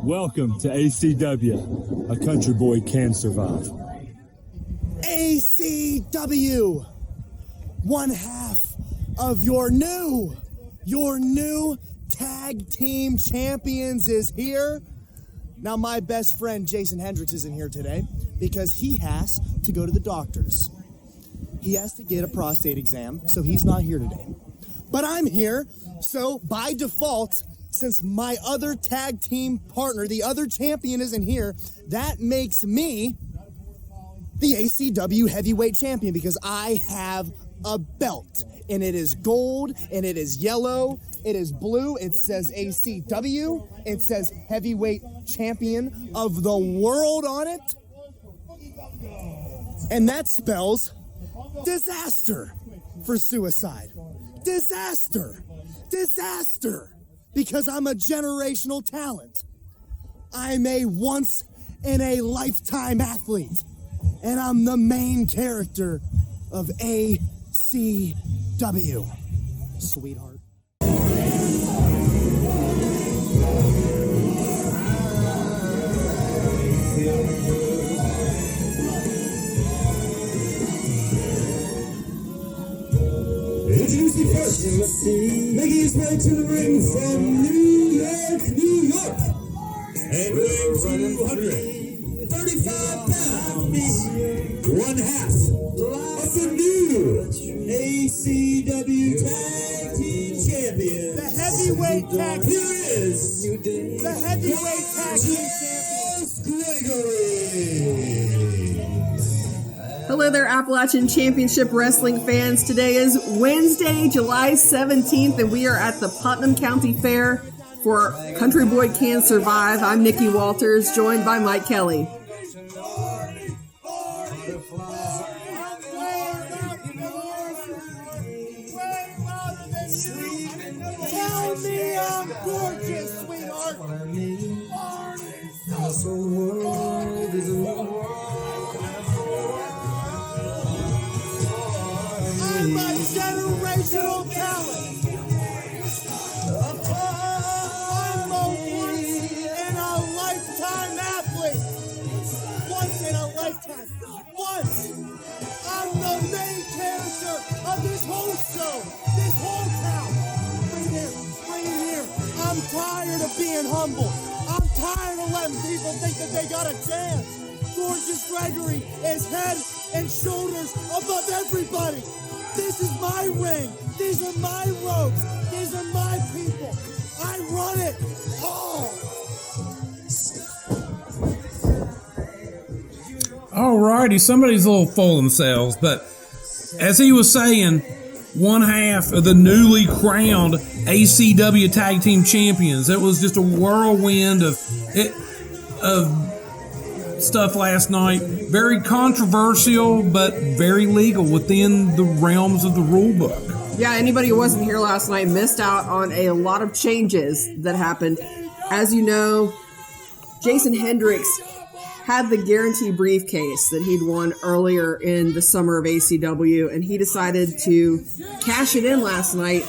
Welcome to ACW. A country boy can survive. ACW, one half of your new tag team champions is here. Now, my best friend Jason Hendricks isn't here today because he has to go to the doctors. He has to get a prostate exam, so he's not here today. But I'm here, so by default, since my other tag team partner, the other champion, isn't here, that makes me the ACW heavyweight champion because I have a belt. And it is gold, and it is yellow, it is blue, it says ACW, it says heavyweight champion of the world on it. And that spells disaster for suicide. Disaster. Disaster. Because I'm a generational talent. I'm a once-in-a-lifetime athlete. And I'm the main character of ACW. Sweetheart. Introducing first, making his way to the ring from New York, and weighing 235 pounds, one half of the new ACW Tag Team Champion. The heavyweight tag team. Here is the heavyweight tag team champion. Gregory. Hello there, Appalachian Championship Wrestling fans. Today is Wednesday, July 17th, and we are at the Putnam County Fair for Country Boy Can Survive. I'm Nikki Walters, joined by Mike Kelly. Tell me I'm gorgeous, sweetheart. I'm a generational talent. I'm a once-in-a-lifetime athlete. Once in a lifetime. Once. I'm the main character of this whole show. This whole town. Bring it here. I'm tired of being humble. I'm tired of letting people think that they got a chance. Gorgeous Gregory is head and shoulders above everybody. This is my ring. These are my ropes. These are my people. I run it all. Alrighty, somebody's a little full of themselves, but as he was saying, one half of the newly crowned ACW Tag Team Champions. It was just a whirlwind of stuff last night. Very controversial, but very legal within the realms of the rule book. Yeah, anybody who wasn't here last night missed out on a lot of changes that happened. As you know, Jason Hendricks had the guarantee briefcase that he'd won earlier in the summer of ACW, and he decided to cash it in last night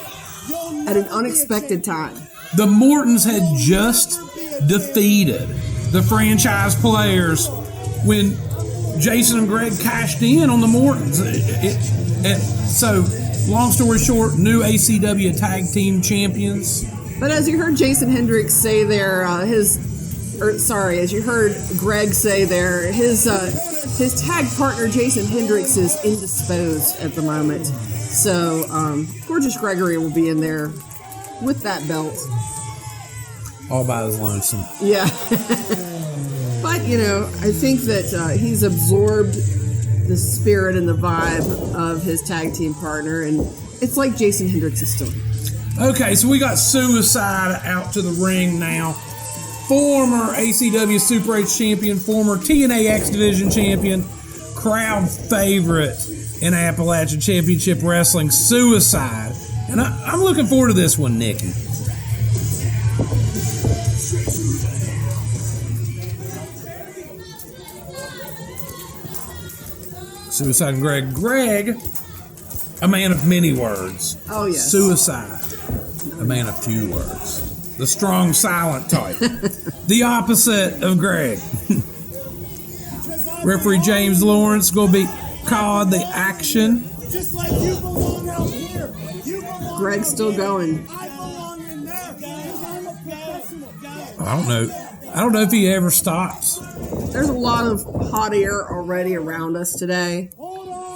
at an unexpected time. The Mortons had just defeated the franchise players when Jason and Greg cashed in on the Mortons. So, long story short, new ACW Tag Team Champions. But as you heard Jason Hendricks say there, as you heard Greg say there, his tag partner Jason Hendricks is indisposed at the moment. So, Gorgeous Gregory will be in there with that belt. All by his lonesome. Yeah. But, I think that he's absorbed the spirit and the vibe of his tag team partner, and it's like Jason Hendricks is still here. Okay, so we got Suicide out to the ring now. Former ACW Super H champion, former TNA X Division champion, crowd favorite in Appalachian Championship Wrestling, Suicide. And I'm looking forward to this one, Nikki. Suicide and Greg. Greg, a man of many words. Oh, yes. Suicide, a man of few words. the strong, silent type. The opposite of Greg. Referee James Lawrence going to be called the action. Just like you belong out here. You belong Greg's still going. I belong in there because I'm a professional guy. I don't know if he ever stops. There's a lot of hot air already around us today.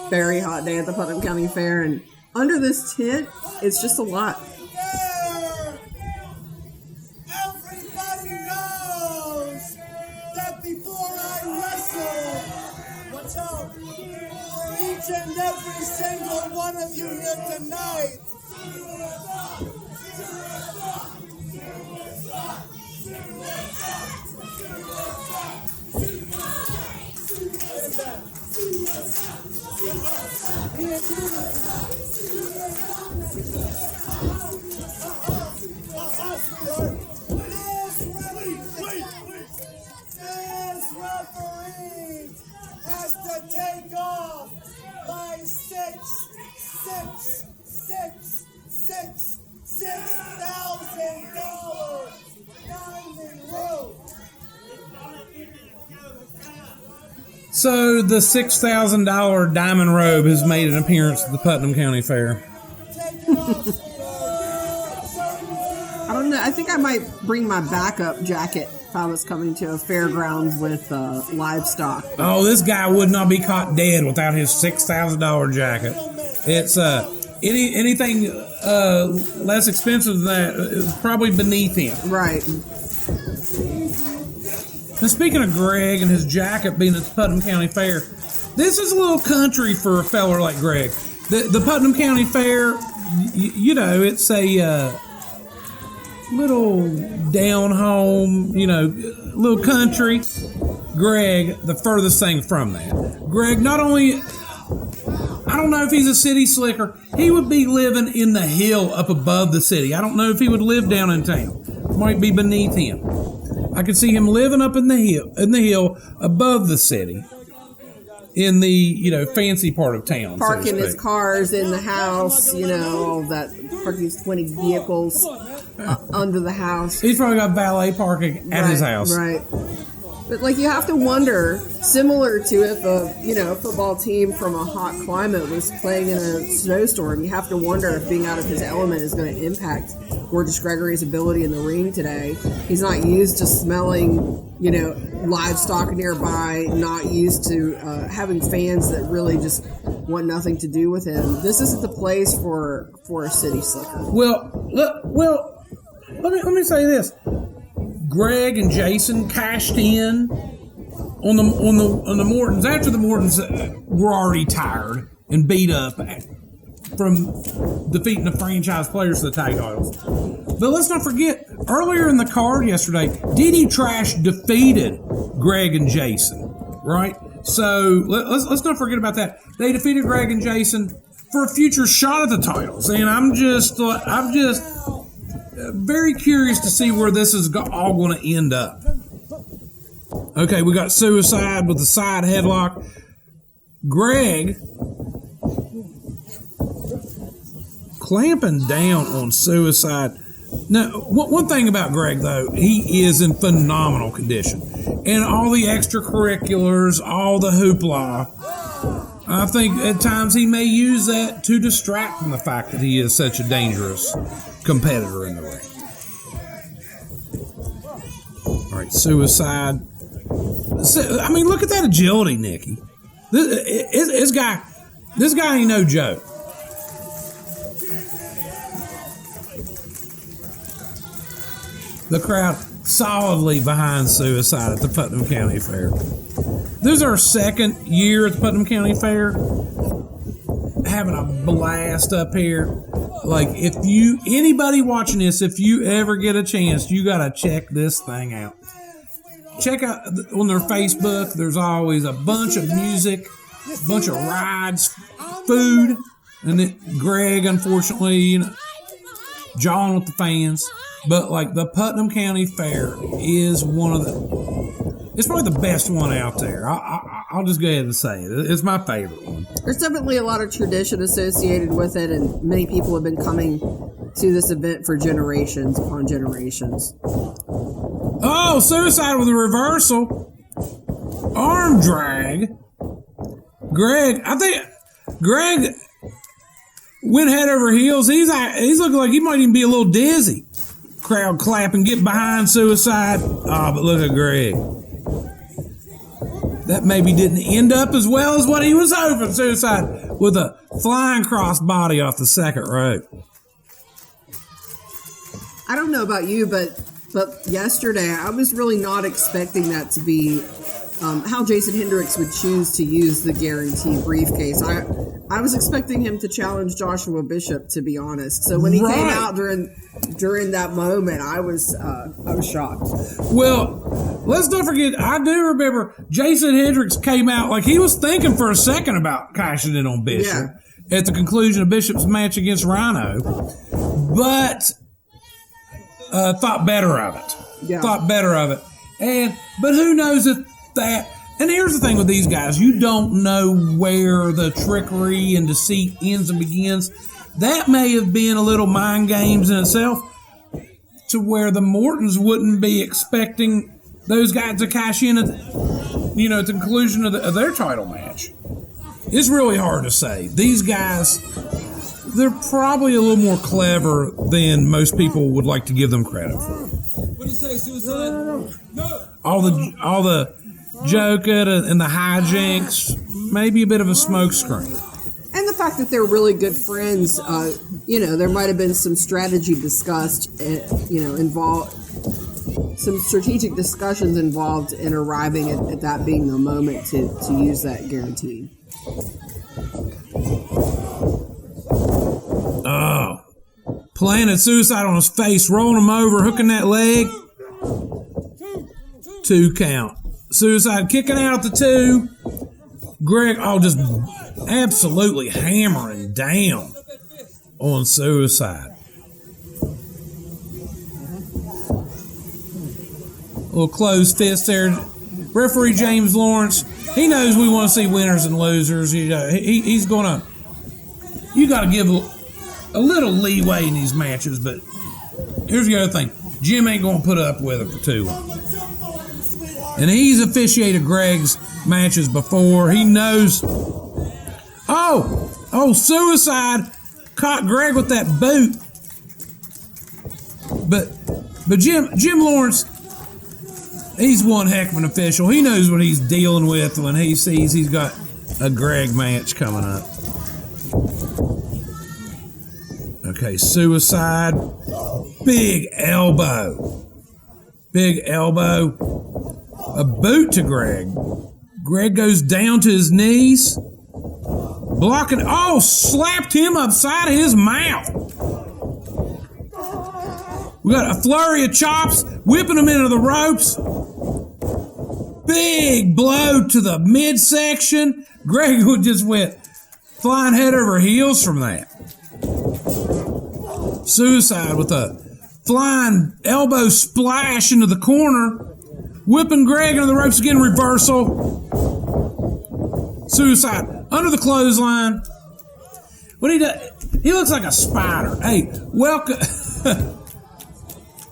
Very hot day at the Putnam County Fair, and under this tent, it's just a lot. There. Everybody knows that before I wrestle, watch out, for each and every single one of you here tonight, this referee has to take off my $6,000 diamond rope. So the $6,000 diamond robe has made an appearance at the Putnam County Fair. I don't know. I think I might bring my backup jacket if I was coming to a fairgrounds with livestock. Oh, this guy would not be caught dead without his $6,000 jacket. It's anything less expensive than that is probably beneath him. Right. And speaking of Greg and his jacket being at the Putnam County Fair, this is a little country for a feller like Greg. The Putnam County Fair, you know, it's a little down home, you know, little country. Greg, the furthest thing from that. Greg, not only, I don't know if he's a city slicker, he would be living in the hill up above the city. I don't know if he would live down in town. Might be beneath him. I could see him living up in the hill above the city, in the, you know, fancy part of town. Parking his cars in the house, you know, all that, parking his 20 vehicles under the house. He's probably got valet parking at his house. Right. But, like, you have to wonder, similar to if a football team from a hot climate was playing in a snowstorm, you have to wonder if being out of his element is going to impact Gorgeous Gregory's ability in the ring today. He's not used to smelling, you know, livestock nearby, not used to having fans that really just want nothing to do with him. This isn't the place for a city slicker. Well, let me say this. Greg and Jason cashed in on the Mortons after the Mortons were already tired and beat up from defeating the franchise players to the tag titles. But let's not forget, earlier in the card yesterday, Diddy Trash defeated Greg and Jason, right? So let's not forget about that. They defeated Greg and Jason for a future shot at the titles, and I'm just very curious to see where this is all going to end up. Okay, we got Suicide with the side headlock. Greg clamping down on Suicide. Now, one thing about Greg, though, he is in phenomenal condition. And all the extracurriculars, all the hoopla, I think at times he may use that to distract from the fact that he is such a dangerous competitor in the ring. All right, Suicide. I mean, look at that agility, Nikki. This guy ain't no joke. The crowd solidly behind Suicide at the Putnam County Fair. This is our second year at the Putnam County Fair. Having a blast up here. Like, anybody watching this, if you ever get a chance, you gotta check this thing out. Check out on their Facebook. There's always a bunch of music, a bunch of rides, food, and then Greg, unfortunately, you know, jawing with the fans. But like the Putnam County Fair is it's probably the best one out there. I'll just go ahead and say it. It's my favorite one. There's definitely a lot of tradition associated with it, and many people have been coming to this event for generations upon generations. Oh, Suicide with a reversal. Arm drag. I think Greg went head over heels. He's looking like he might even be a little dizzy. Crowd clapping, get behind Suicide. Oh, but look at Greg. That maybe didn't end up as well as what he was hoping. Suicide with a flying crossbody off the second rope. I don't know about you, but yesterday I was really not expecting that to be how Jason Hendricks would choose to use the guarantee briefcase. I was expecting him to challenge Joshua Bishop, to be honest. So when he came out during that moment, I was shocked. Well, let's not forget, I do remember Jason Hendricks came out like he was thinking for a second about cashing in on Bishop at the conclusion of Bishop's match against Rhino, but thought better of it. Yeah. Thought better of it. But who knows if that... And here's the thing with these guys. You don't know where the trickery and deceit ends and begins. That may have been a little mind games in itself to where the Mortons wouldn't be expecting those guys to cash in at the conclusion of their title match. It's really hard to say. These guys, they're probably a little more clever than most people would like to give them credit for. What do you say, Suicide? No. All the joking and the hijinks, maybe a bit of a smokescreen. And the fact that they're really good friends, there might have been some strategy discussed, involved, some strategic discussions involved in arriving at that being the moment to use that guarantee. Oh, planted Suicide on his face, rolling him over, hooking that leg. 2 count. Suicide kicking out the 2. Greg, just absolutely hammering down on Suicide. A little closed fist there. Referee James Lawrence, he knows we want to see winners and losers. He's going to... You got to give a little leeway in these matches, but here's the other thing. Jim ain't going to put up with it for too long. And he's officiated Greg's matches before. He knows. Oh, Suicide caught Greg with that boot. But Jim Lawrence, he's one heck of an official. He knows what he's dealing with when he sees he's got a Greg match coming up. Okay, Suicide. Big elbow. A boot to Greg. Greg goes down to his knees. Blocking. Oh, slapped him upside of his mouth. We got a flurry of chops, whipping him into the ropes. Big blow to the midsection. Greg just went flying head over heels from that. Suicide with a flying elbow splash into the corner. Whipping Greg into the ropes again, reversal. Suicide under the clothesline. What he does, he looks like a spider. Hey, welcome.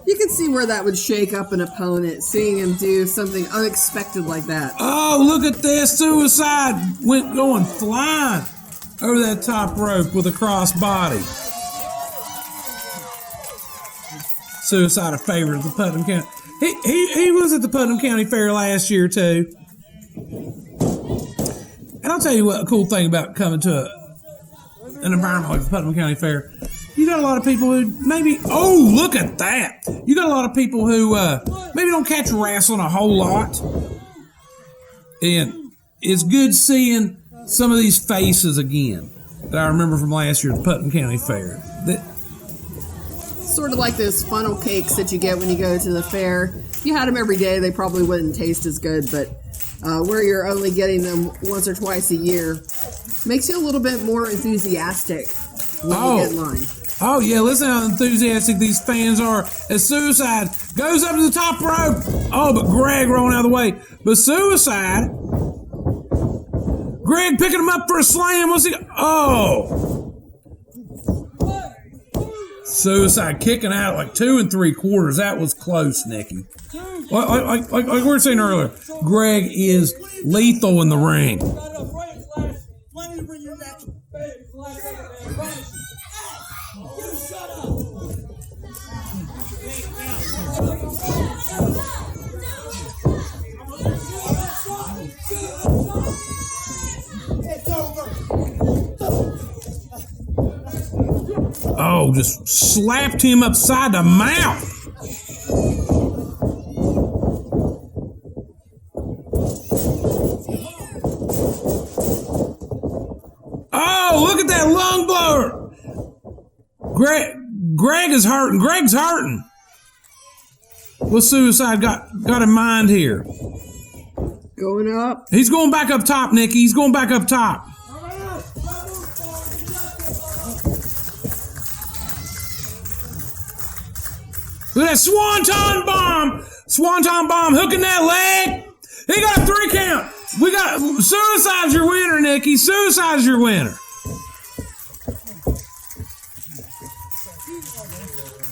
You can see where that would shake up an opponent, seeing him do something unexpected like that. Oh, look at this. Suicide going flying over that top rope with a cross body. Suicide a favorite of the Putnam County. He was at the Putnam County Fair last year too. And I'll tell you what, a cool thing about coming to an environment like the Putnam County Fair, you got a lot of people who maybe, look at that. You got a lot of people who maybe don't catch wrestling a whole lot. And it's good seeing some of these faces again that I remember from last year at the Putnam County Fair. Sort of like those funnel cakes that you get when you go to the fair. If you had them every day, they probably wouldn't taste as good, but where you're only getting them once or twice a year makes you a little bit more enthusiastic when you get in line. Oh, yeah, listen how enthusiastic these fans are as Suicide goes up to the top rope. Oh, but Greg rolling out of the way. But Suicide, Greg picking him up for a slam. What's he? Oh. Suicide kicking out like 2 3/4. That was close, Nikki. Like we were saying earlier, Greg is lethal in the ring. Oh, just slapped him upside the mouth. Oh, look at that lung blower. Greg is hurting. Greg's hurting. What's Suicide got in mind here? Going up. He's going back up top, Nikki. He's going back up top. Look at that swanton bomb! Swanton bomb hooking that leg. He got a 3 count. We got Suicide's your winner, Nikki. Suicide's your winner.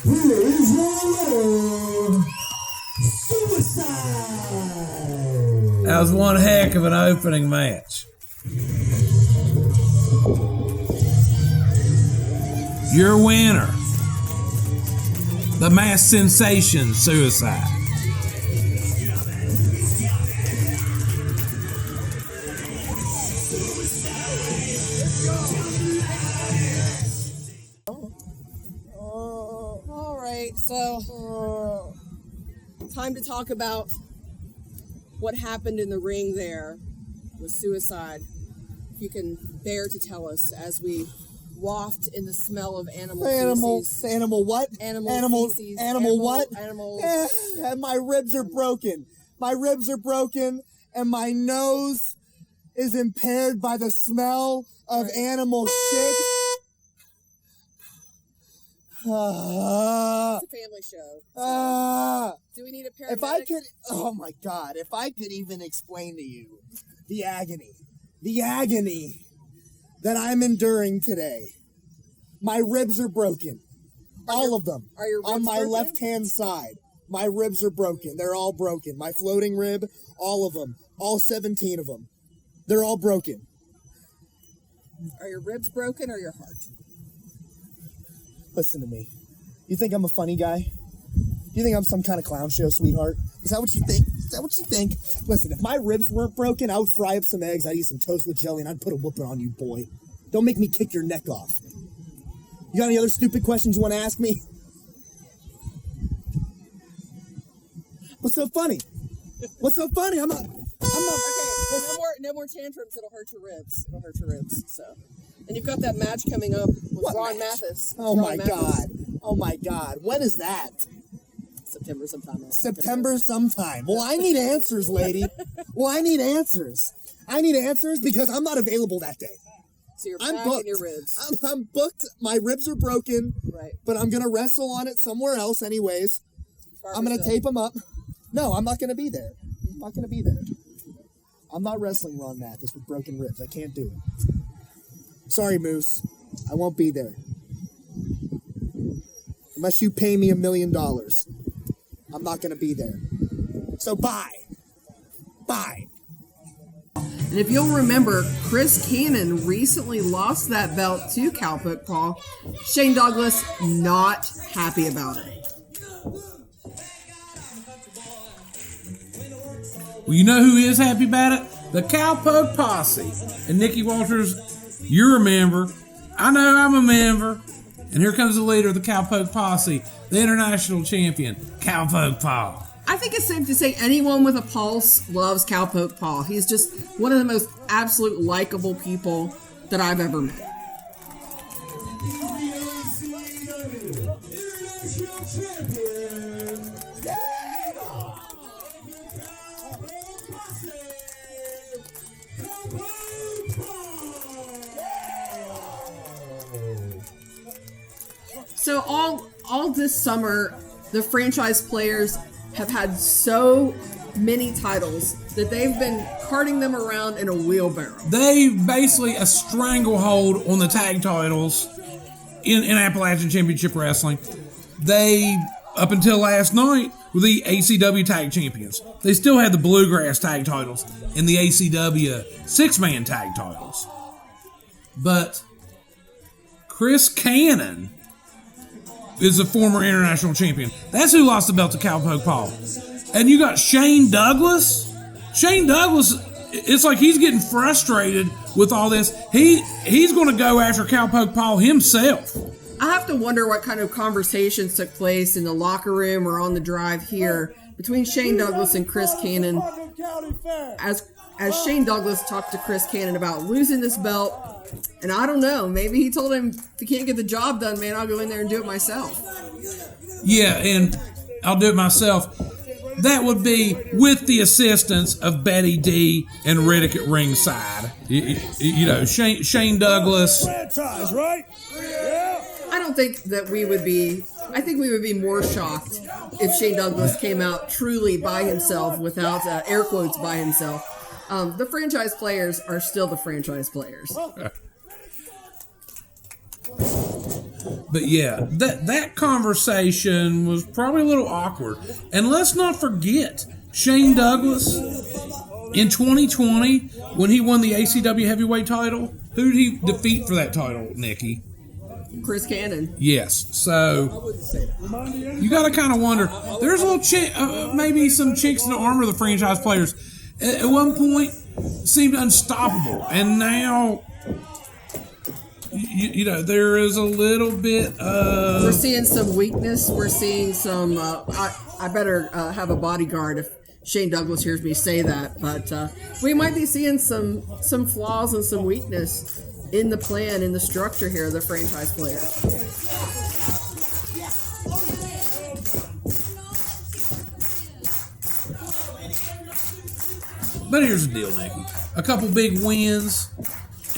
Here is your Suicide. That was one heck of an opening match. Your winner. The mass sensation, Suicide. All right, so time to talk about what happened in the ring there with Suicide. If you can bear to tell us as we waft in the smell of animal feces. Animal what? Animal feces. Animal what? Animal. My ribs are broken. My ribs are broken, and my nose is impaired by the smell of animal shit. It's a family show. Do we need a paramedic? If I could, oh my God, if I could even explain to you the agony that I'm enduring today. My ribs are broken. All of them. Are your ribs on my broken? left-hand side. My ribs are broken. They're all broken. My floating rib, all of them. All 17 of them. They're all broken. Are your ribs broken or your heart? Listen to me. You think I'm a funny guy? You think I'm some kind of clown show, sweetheart? Is that what you think? Is that what you think? Listen, if my ribs weren't broken, I would fry up some eggs, I'd eat some toast with jelly, and I'd put a whooping on you, boy. Don't make me kick your neck off. You got any other stupid questions you want to ask me? What's so funny? What's so funny? I'm not. Okay, no more tantrums. It'll hurt your ribs. It'll hurt your ribs. So, and you've got that match coming up with Ron Mathis. Oh my God. Oh my God. When is that? September sometime. September sometime. Well, I need answers, lady. Well, I need answers. I need answers because I'm not available that day. So you're I'm back booked. in your ribs. I'm booked. My ribs are broken. Right. But I'm going to wrestle on it somewhere else anyways. I'm going to tape them up. No, I'm not going to be there. I'm not going to be there. I'm not wrestling Ron Mathis with broken ribs. I can't do it. Sorry, Moose. I won't be there. Unless you pay me $1 million. I'm not going to be there. So bye. Bye. And if you'll remember, Chris Canaan recently lost that belt to Cowpoke Paul. Shane Douglas not happy about it. Well, you know who is happy about it? The Cowpoke Posse. And Nikki Walters, you're a member. I know I'm a member. And here comes the leader of the Cowpoke Posse, the international champion, Cowpoke Paul. I think it's safe to say anyone with a pulse loves Cowpoke Paul. He's just one of the most absolute likable people that I've ever met. So all this summer, the franchise players have had so many titles that they've been carting them around in a wheelbarrow. They basically a stranglehold on the tag titles in Appalachian Championship Wrestling. They, up until last night, were the ACW Tag Champions. They still had the Bluegrass Tag titles and the ACW 6-man Tag titles. But Canaan is a former international champion. That's who lost the belt to Cowpoke Paul. And you got Shane Douglas. Shane Douglas, it's like he's getting frustrated with all this. He's going to go after Cowpoke Paul himself. I have to wonder what kind of conversations took place in the locker room or on the drive here between Shane Douglas and Canaan. As Shane Douglas talked to Canaan about losing this belt, and I don't know, maybe he told him, if you can't get the job done, man, I'll go in there and do it myself. Yeah, and I'll do it myself. That would be with the assistance of Betty D and Riddick at ringside. You know, Shane Douglas. Franchise, right? Yeah. I don't think that we would be... I think we would be more shocked if Shane Douglas came out truly by himself, without air quotes by himself. The franchise players are still the franchise players. But yeah, that conversation was probably a little awkward. And let's not forget, Shane Douglas, in 2020, when he won the ACW heavyweight title, who did he defeat for that title, Nikki? Canaan. Yes. So you got to kind of wonder. There's a little maybe some chinks in the armor of the franchise players. At one point, seemed unstoppable, and now you know there is a little bit of. We're seeing some weakness. We're seeing some. I better have a bodyguard if Shane Douglas hears me say that, but we might be seeing some flaws and some weakness in the plan, in the structure here of the franchise players. But here's the deal, Nikki. A couple big wins,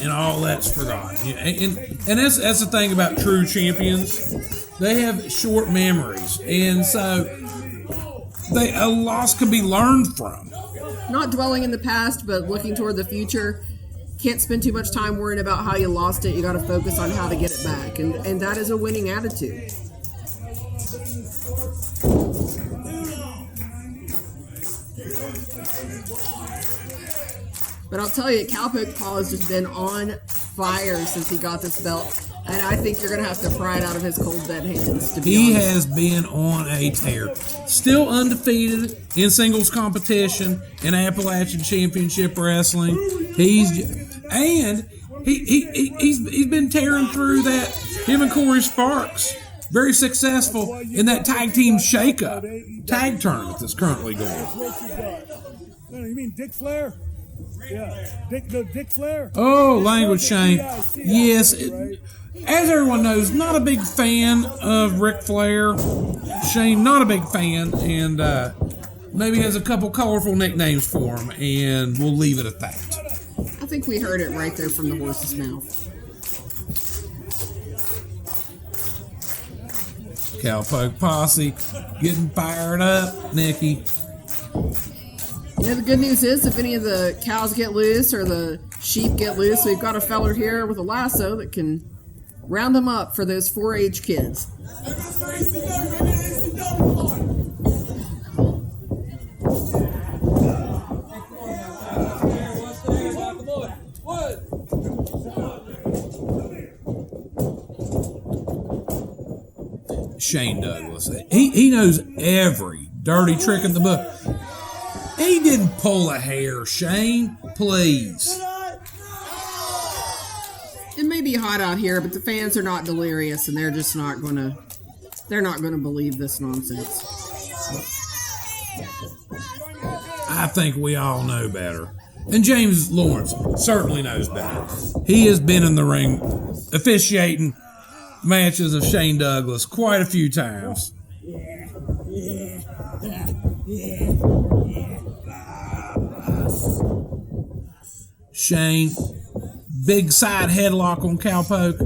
and all that's forgotten. And that's the thing about true champions. They have short memories. And so a loss can be learned from. Not dwelling in the past, but looking toward the future. Can't spend too much time worrying about how you lost it. You got to focus on how to get it back. And that is a winning attitude. But I'll tell you, Cowpoke Paul has just been on fire since he got this belt. And I think you're going to have to pry it out of his cold dead hands, to be He honest. has been on a tear. Still undefeated in singles competition in Appalachian Championship Wrestling. He's been tearing through that. Him and Corey Sparks, very successful in that tag team shake-up tag tournament that's currently going. You mean Dick Flair? Yeah, Dick Flair. Oh, language shame. Yes, as everyone knows, not a big fan of Ric Flair. Shane, not a big fan, and maybe has a couple colorful nicknames for him, and we'll leave it at that. I think we heard it right there from the horse's mouth. Cowpoke Posse getting fired up, Nikki. Yeah, the good news is if any of the cows get loose or the sheep get loose, we've got a feller here with a lasso that can round them up for those 4-H kids. Shane Douglas. He knows every dirty trick in the book. He didn't pull a hair, Shane. Please. It may be hot out here, but the fans are not delirious, and they're just not gonna believe this nonsense. I think we all know better. And James Lawrence certainly knows better. He has been in the ring officiating matches of Shane Douglas quite a few times. Shane, big side headlock on Cowpoke.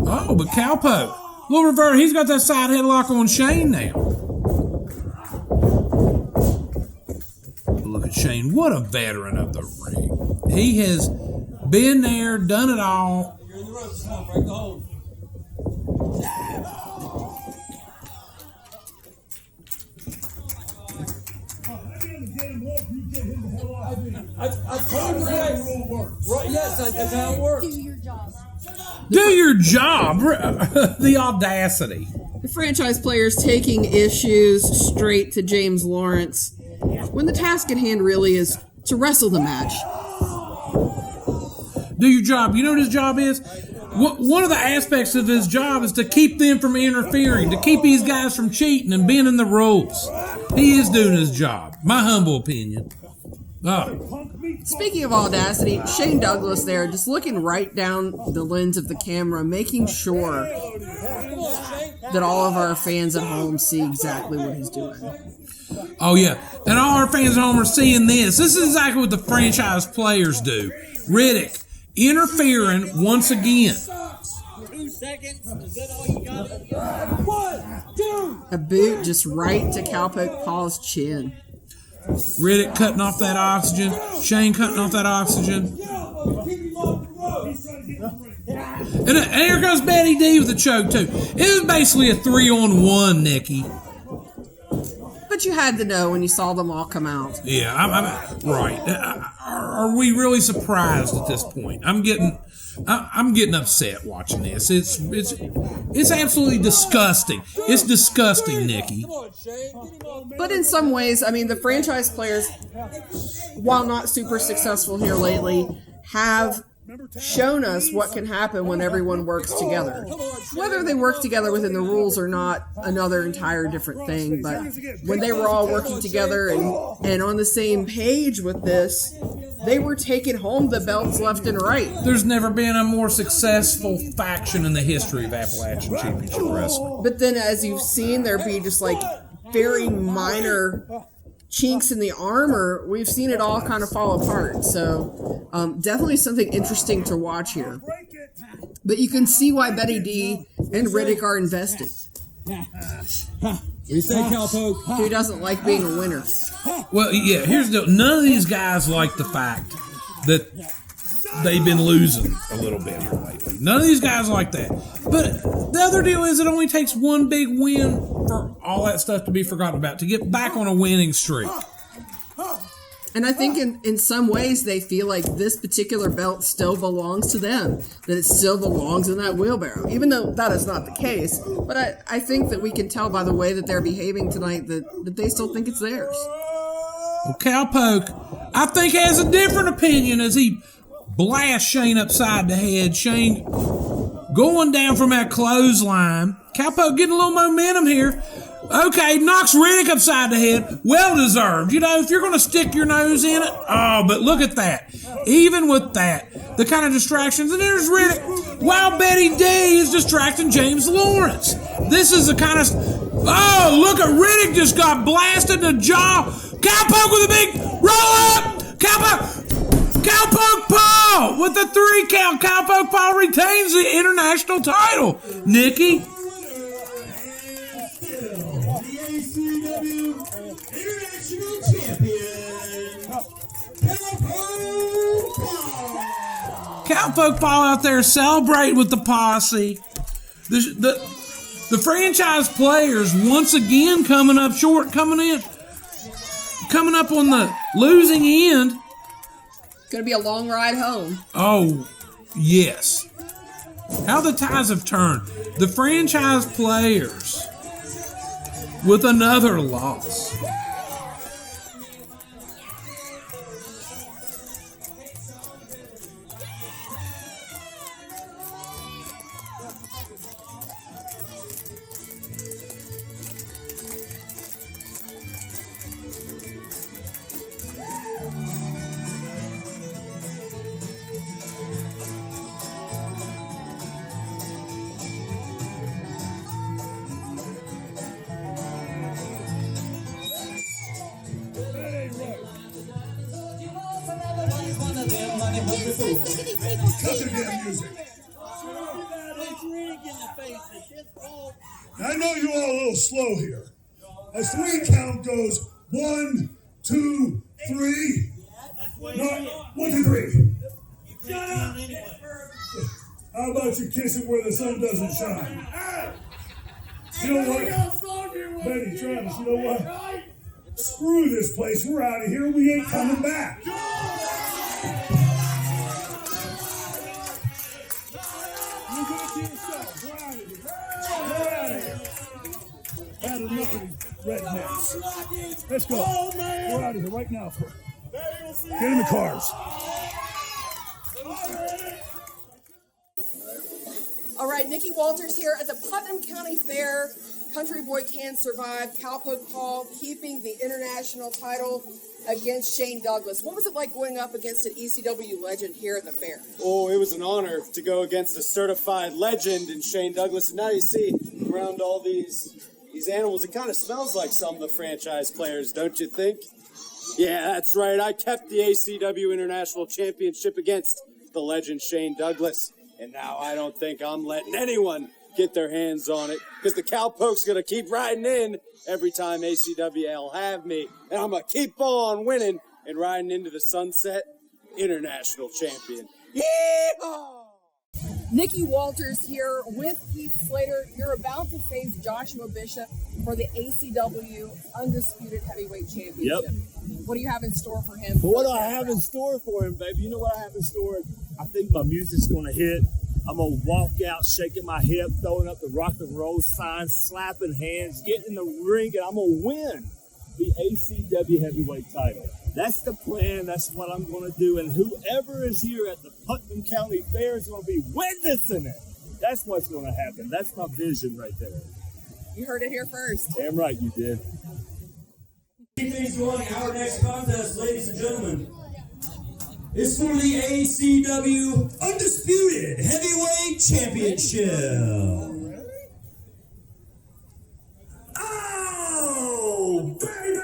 Oh, but Cowpoke, little revert, he's got that side headlock on Shane now. Look at Shane, what a veteran of the ring. He has been there, done it all. I told you that. Right, yes, that's how it works. Do your job. Do your job. The audacity. The franchise players taking issues straight to James Lawrence when the task at hand really is to wrestle the match. Do your job. You know what his job is? One of the aspects of his job is to keep them from interfering, to keep these guys from cheating and bending the rules. He is doing his job. My humble opinion. Oh. Speaking of audacity, Shane Douglas there just looking right down the lens of the camera, making sure that all of our fans at home see exactly what he's doing. Oh, yeah. And all our fans at home are seeing this. This is exactly what the franchise players do. Riddick interfering once again. 2 seconds. Is that all you got? 1, 2. A boot just right to Cowpoke Paul's chin. Riddick cutting off that oxygen. Shane cutting off that oxygen. And here goes Betty D with the choke, too. It was basically a 3-on-1, Nikki. But you had to know when you saw them all come out. Yeah, I'm right. Are we really surprised at this point? I'm getting upset watching this. It's absolutely disgusting. It's disgusting, Nikki. But in some ways, I mean, the franchise players, while not super successful here lately, have shown us what can happen when everyone works together. Whether they work together within the rules or not, another entire different thing. But when they were all working together and on the same page with this, they were taking home the belts left and right. There's never been a more successful faction in the history of Appalachian Championship Wrestling. But then, as you've seen, there be just like very minor chinks in the armor. We've seen it all kind of fall apart. So definitely something interesting to watch here. But you can see why Betty D and Riddick are invested. You say, Cowpoke? Who doesn't like being a winner? Well, yeah, here's the deal. None of these guys like the fact that they've been losing a little bit here lately. None of these guys like that. But the other deal is it only takes one big win for all that stuff to be forgotten about, to get back on a winning streak. And I think in some ways they feel like this particular belt still belongs to them, that it still belongs in that wheelbarrow, even though that is not the case. But I think that we can tell by the way that they're behaving tonight that they still think it's theirs. Well, Cowpoke, I think, has a different opinion as he blasts Shane upside the head. Shane going down from that clothesline. Cowpoke getting a little momentum here. Okay, knocks Riddick upside the head. Well deserved. You know, if you're going to stick your nose in it. Oh, but look at that. Even with that, the kind of distractions. And there's Riddick. While Betty D is distracting James Lawrence. This is the kind of... Oh, look at Riddick just got blasted in the jaw. Cowpoke with a big roll up. Cowpoke Paul with the 3 count. Cowpoke Paul retains the international title. Nikki. ACW International Champion, Cowpoke Paul. Cowpoke Paul out there celebrating with the posse. The franchise players once again coming up short, coming up on the losing end. Gonna be a long ride home. Oh, yes. How the tides have turned. The franchise players with another loss. I know you all a little slow here. A 3 count goes 1, 2, 3. No, 1, 2, 3. Shut up! How about you kiss it where the sun doesn't shine? You know what? Betty, Travis, you know what? Screw this place. We're out of here. We ain't coming back. You do it to yourself. We're out of here. We're out of here. Had enough of these rednecks. Let's go. We're out of here right now. Get in the cars. All right, Nikki Walters here at the Putnam County Fair. Country Boy Can Survive. Cowpoke Paul keeping the international title against Shane Douglas. What was it like going up against an ECW legend here at the fair? Oh, it was an honor to go against a certified legend in Shane Douglas. And now you see around all these animals, it kind of smells like some of the franchise players, don't you think? Yeah, that's right. I kept the ACW International Championship against the legend Shane Douglas. And now I don't think I'm letting anyone get their hands on it, because the Cowpoke's going to keep riding in every time ACW will have me. And I'm going to keep on winning and riding into the sunset international champion. Yeehaw! Nikki Walters here with Heath Slater. You're about to face Joshua Bishop for the ACW Undisputed Heavyweight Championship. Yep. What do you have in store for him? What do I have in store for him, baby? You know what I have in store? I think my music's going to hit. I'm going to walk out, shaking my hip, throwing up the rock and roll sign, slapping hands, getting in the ring, and I'm going to win the ACW Heavyweight title. That's the plan. That's what I'm going to do. And whoever is here at the Putnam County Fair is going to be witnessing it. That's what's going to happen. That's my vision right there. You heard it here first. Damn right you did. Keep things going. Our next contest, ladies and gentlemen, is for the ACW Undisputed Heavyweight Championship. Oh, baby!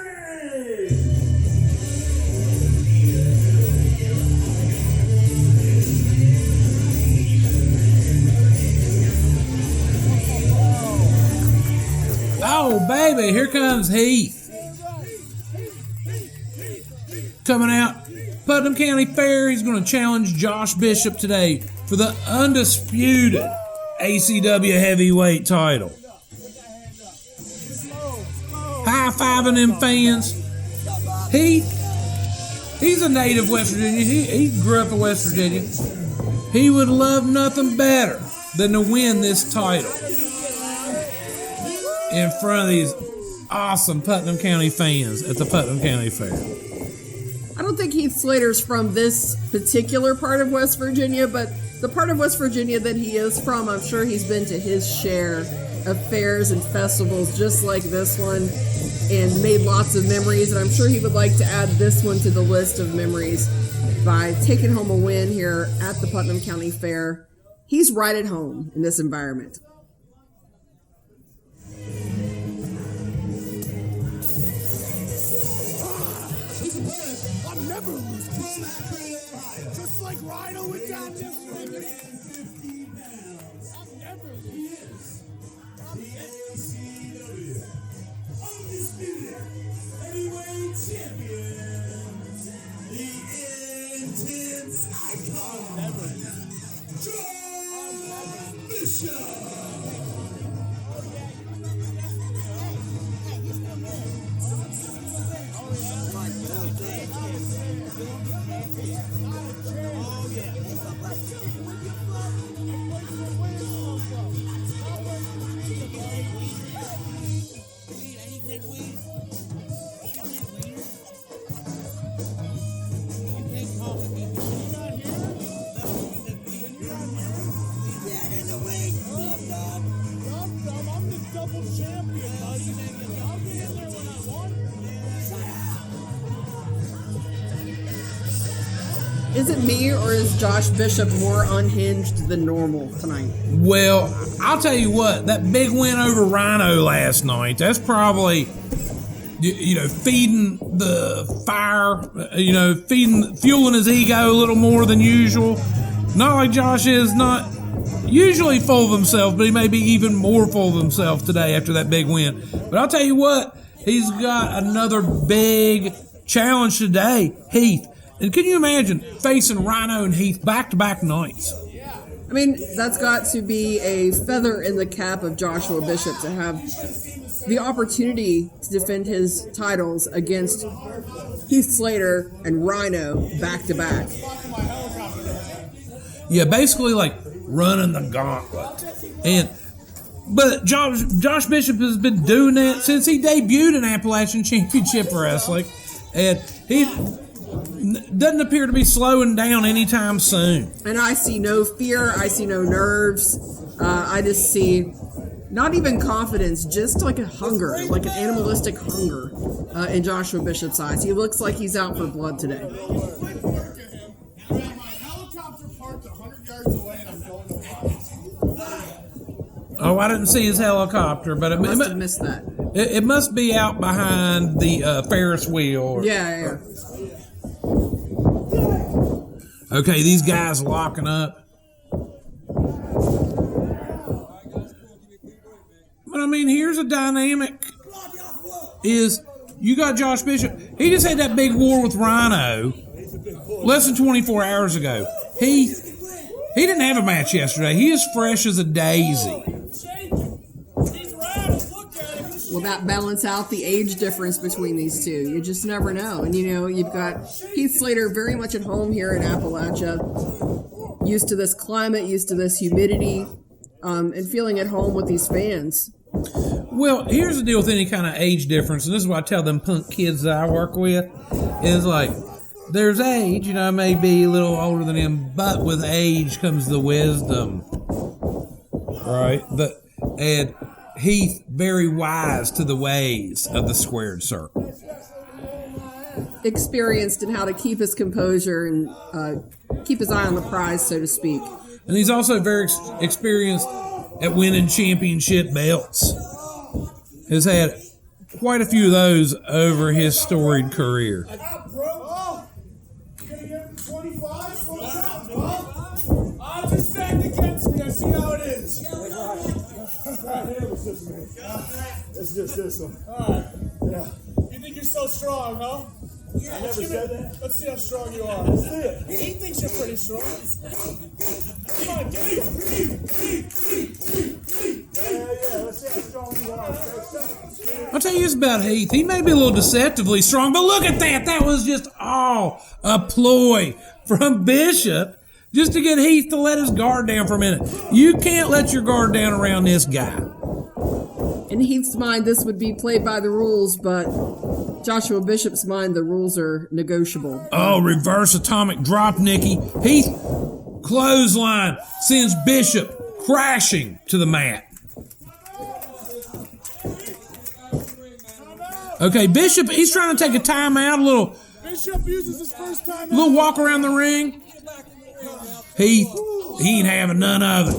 Oh, baby, here comes Heath. Coming out, Putnam County Fair, he's going to challenge Josh Bishop today for the undisputed ACW Heavyweight title. High-fiving them fans. He's a native West Virginia. He grew up in West Virginia. He would love nothing better than to win this title in front of these awesome Putnam County fans at the Putnam County Fair. I don't think Heath Slater's from this particular part of West Virginia, but the part of West Virginia that he is from, I'm sure he's been to his share of fairs and festivals just like this one and made lots of memories, and I'm sure he would like to add this one to the list of memories by taking home a win here at the Putnam County Fair. He's right at home in this environment. I'm never lose control. Just like Rhino went down this way. 50 pounds. I'm never lose. The ACW Undisputed Heavyweight Champion. The Intense Icon. Josh Bishop. Is it me, or is Josh Bishop more unhinged than normal tonight? Well, I'll tell you what, that big win over Rhino last night, that's probably, feeding the fire, fueling his ego a little more than usual. Not like Josh is not usually full of himself, but he may be even more full of himself today after that big win. But I'll tell you what, he's got another big challenge today, Heath. And can you imagine facing Rhino and Heath back-to-back nights? I mean, that's got to be a feather in the cap of Joshua Bishop to have the opportunity to defend his titles against Heath Slater and Rhino back to back. Yeah, basically like running the gauntlet. But Josh Bishop has been doing that since he debuted in Appalachian Championship Wrestling, and he doesn't appear to be slowing down anytime soon. And I see no fear. I see no nerves. I just see not even confidence, just like a hunger, like an animalistic hunger in Joshua Bishop's eyes. He looks like he's out for blood today. My helicopter parked 100 yards away and I'm going to Oh, I didn't see his helicopter, but Must have missed that. It must be out behind the Ferris wheel. Yeah. Okay, these guys locking up. But I mean, here's a dynamic. Is you got Josh Bishop. He just had that big war with Rhino less than 24 hours ago. He didn't have a match yesterday. He is fresh as a daisy. Will that balance out the age difference between these two? You just never know. And, you've got Heath Slater very much at home here in Appalachia, used to this climate, used to this humidity, and feeling at home with these fans. Well, here's the deal with any kind of age difference, and this is what I tell them punk kids that I work with, is like, there's age, I may be a little older than him, but with age comes the wisdom. Right? And Heath, very wise to the ways of the squared circle. Experienced in how to keep his composure and keep his eye on the prize, so to speak. And he's also very experienced at winning championship belts. Has had quite a few of those over his storied career. I'm just stacked against me. I see how it is. It's just this one. Alright. Yeah. You think you're so strong, huh? I never said that. Let's see how strong you are. Let's see it. He thinks you're pretty strong. Come on, get it. Yeah. Let's see how strong you are. I'll tell you this about Heath. He may be a little deceptively strong, but look at that. That was just all a ploy from Bishop just to get Heath to let his guard down for a minute. You can't let your guard down around this guy. In Heath's mind, this would be played by the rules, but Joshua Bishop's mind, the rules are negotiable. Oh, reverse atomic drop, Nikki. Heath, clothesline, sends Bishop crashing to the mat. Okay, Bishop, he's trying to take a timeout, a little Bishop uses his first time. Little walk around the ring. Heath, he ain't having none of it.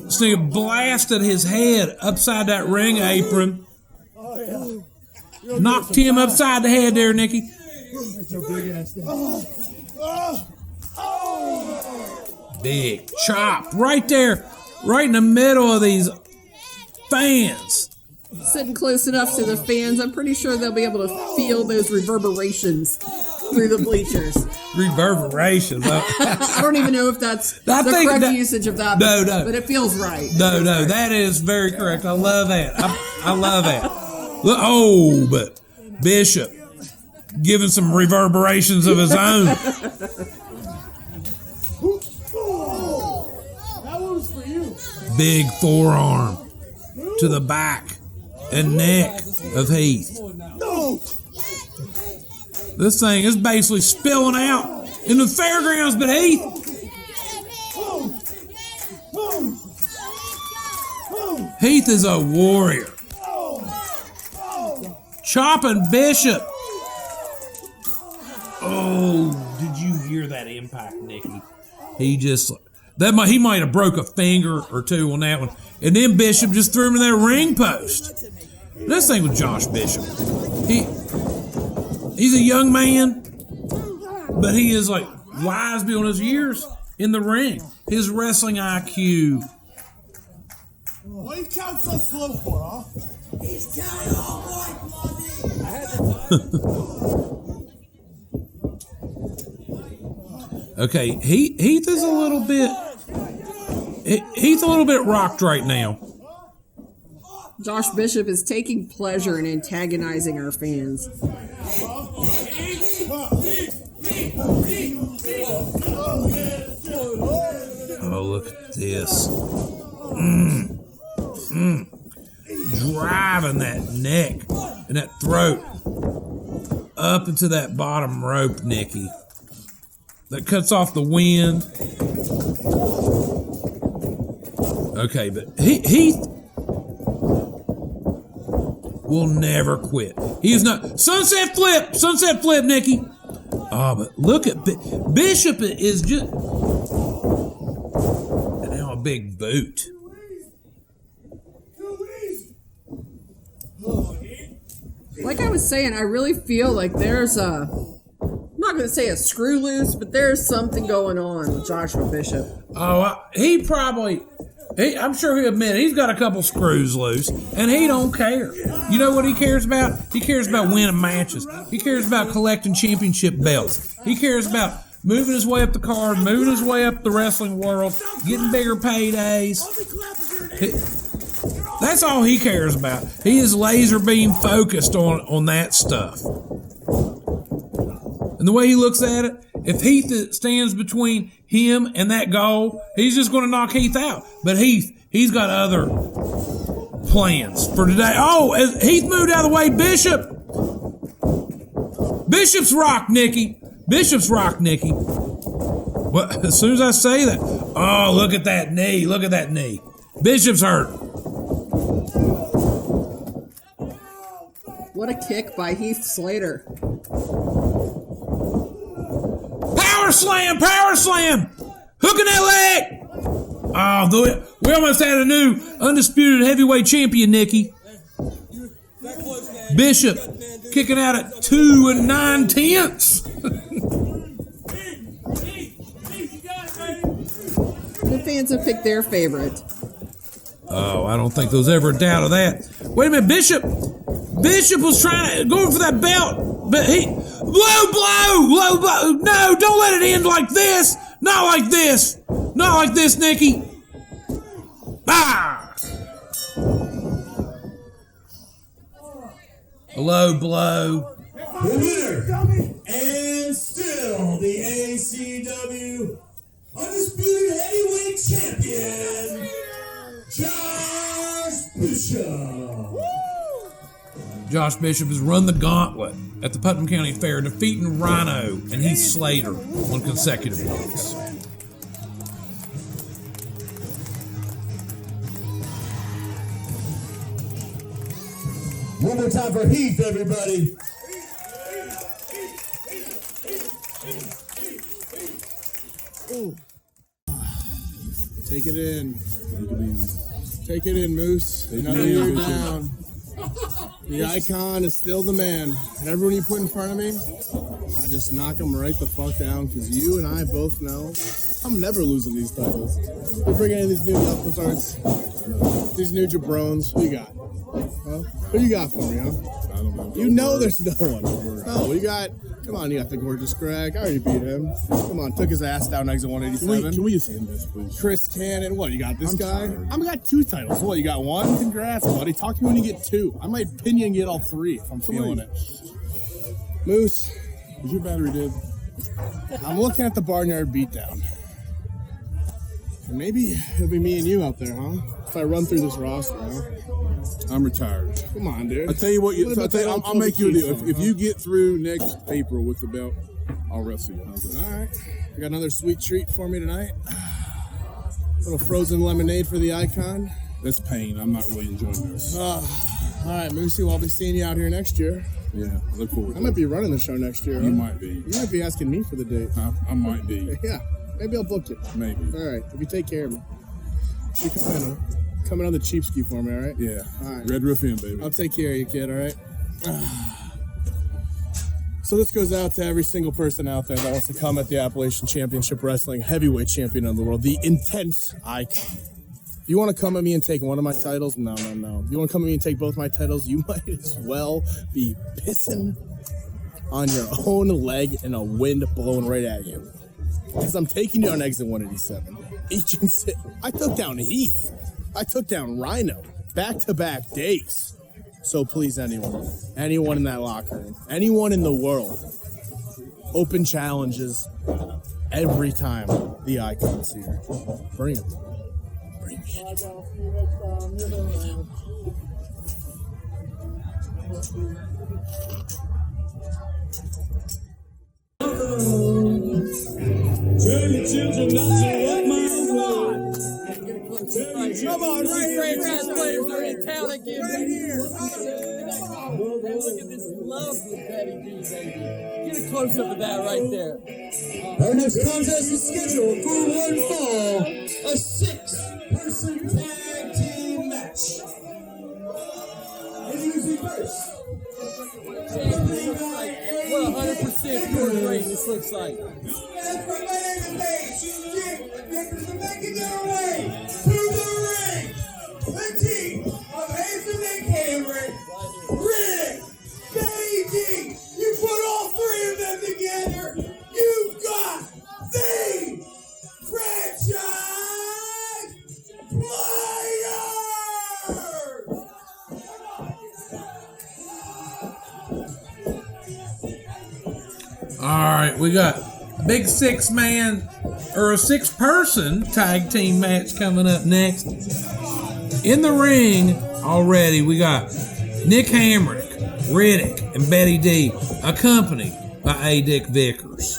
This nigga blasted his head upside that ring apron. Oh, yeah. Knocked him upside the head there, Nikki. That's a big ass thing. Big chop right there, right in the middle of these fans. Sitting close enough to the fans, I'm pretty sure they'll be able to feel those reverberations through the bleachers. Reverberations. I don't even know if that's the correct usage of that, but it feels right. No, that is very correct. I love that. I love that. Oh, but Bishop giving some reverberations of his own. That one was for you. Big forearm to the back and neck of Heath. This thing is basically spilling out in the fairgrounds, but Heath. Heath is a warrior. Chopping Bishop. Oh, did you hear that impact, Nikki? He might have broke a finger or two on that one. And then Bishop just threw him in that ring post. This thing with Josh Bishop. He's a young man, but he is like wise beyond his years in the ring. His wrestling IQ. What do you count so slow for, huh? He's counting all night, Okay, Heath is a little bit. He's a little bit rocked right now. Josh Bishop is taking pleasure in antagonizing our fans. Oh, look at this. Driving that neck and that throat up into that bottom rope, Nikki. That cuts off the wind. Okay, but Heath will never quit. He is not. Sunset flip, Nikki. Oh, but look at Bishop is just. And now a big boot. Like I was saying, I really feel like there's I'm not going to say a screw loose, but there's something going on with Joshua Bishop. Oh, I'm sure he'll admit he's got a couple screws loose, and he don't care. You know what he cares about? He cares about winning matches. He cares about collecting championship belts. He cares about moving his way up the card, moving his way up the wrestling world, getting bigger paydays. That's all he cares about. He is laser beam focused on that stuff. And the way he looks at it, if Heath stands between him and that goal, he's just going to knock Heath out. But he's got other plans for today. Oh, as Heath moved out of the way, Bishop's rock, Nikki. Bishop's rock, Nikki. But as soon as I say that, oh, look at that knee. Look at that knee. Bishop's hurt. What a kick by Heath Slater. Power slam! Hooking that leg! Oh, we almost had a new undisputed heavyweight champion, Nikki. Bishop kicking out at 2 9/10. The fans have picked their favorite. Oh, I don't think there's ever a doubt of that. Wait a minute, Bishop was trying to go for that belt, but low blow. No, don't let it end like this. Not like this, Nikki. Ah! A low blow. The winner, and still the ACW Undisputed Heavyweight Champion, Josh Bishop. Josh Bishop has run the gauntlet at the Putnam County Fair, defeating Rhino and Heath Slater on consecutive weeks. One more time for Heath, everybody. Ooh. Take it in. Take it in, Moose. Another year down. The icon is still the man. Everyone you put in front of me, I just knock them right the fuck down, because you and I both know I'm never losing these titles. We're bringing in these new upstarts, these new jabrones. Who you got? Huh? Who you got for me, huh? I don't know. You know there's no one. Oh, we got... Come on, you got the gorgeous Greg. I already beat him. Come on, took his ass down exit 187. Can we just end this, please? Chris Canaan. What, you got this guy? tired. I've got 2 titles. What, you got 1? Congrats, buddy. Talk to me when you get 2. I might pin you and get all 3 if I'm feeling it. Moose. Is your battery dead? I'm looking at the Barnyard Beatdown. And maybe it'll be me and you out there, huh? If I run through this roster, huh? I'm retired. Come on, dude. I'll tell you what. I'll make you a deal. Huh? If you get through next April with the belt, I'll wrestle you. All right. You got another sweet treat for me tonight. A little frozen lemonade for the icon. That's pain. I'm not really enjoying this. All right, Moosey. Well, I'll be seeing you out here next year. Yeah, I look forward I to might it. be running the show next year. You huh? might be. You might be asking me for the date. I might be. Yeah. Maybe I'll book it. Maybe. All right. If you take care of me. You come in on the cheap ski for me, all right? Yeah. All right. Red Roof Inn, baby. I'll take care of you, kid, all right? So this goes out to every single person out there that wants to come at the Appalachian Championship Wrestling Heavyweight Champion of the world, the Intense Icon. If you want to come at me and take one of my titles, no. If you want to come at me and take both my titles, you might as well be pissing on your own leg and a wind blowing right at you. Because I'm taking you on exit 187. I took down Heath. I took down Rhino. Back-to-back days. So please, anyone in that locker room, anyone in the world, open challenges every time the Icon's here. Bring them. Bring me Tell your children not to walk my way. Come on, right franchise players are in town again. Right here. Look at this lovely Betty D, baby. Get a close up of that right there. Our next contest is scheduled for one fall, a 6-person tag team match. Who's first? What 100% pure rate this looks like. And from the page, making their way to the ring. The team of Hazen and Cameron, Rick, Betty D. You put all three of them together, you've got the franchise players. All right, we got big 6-man or a 6-person tag team match coming up next. In the ring already, we got Nick Hamrick, Riddick, and Betty D, accompanied by A. Dick Vickers.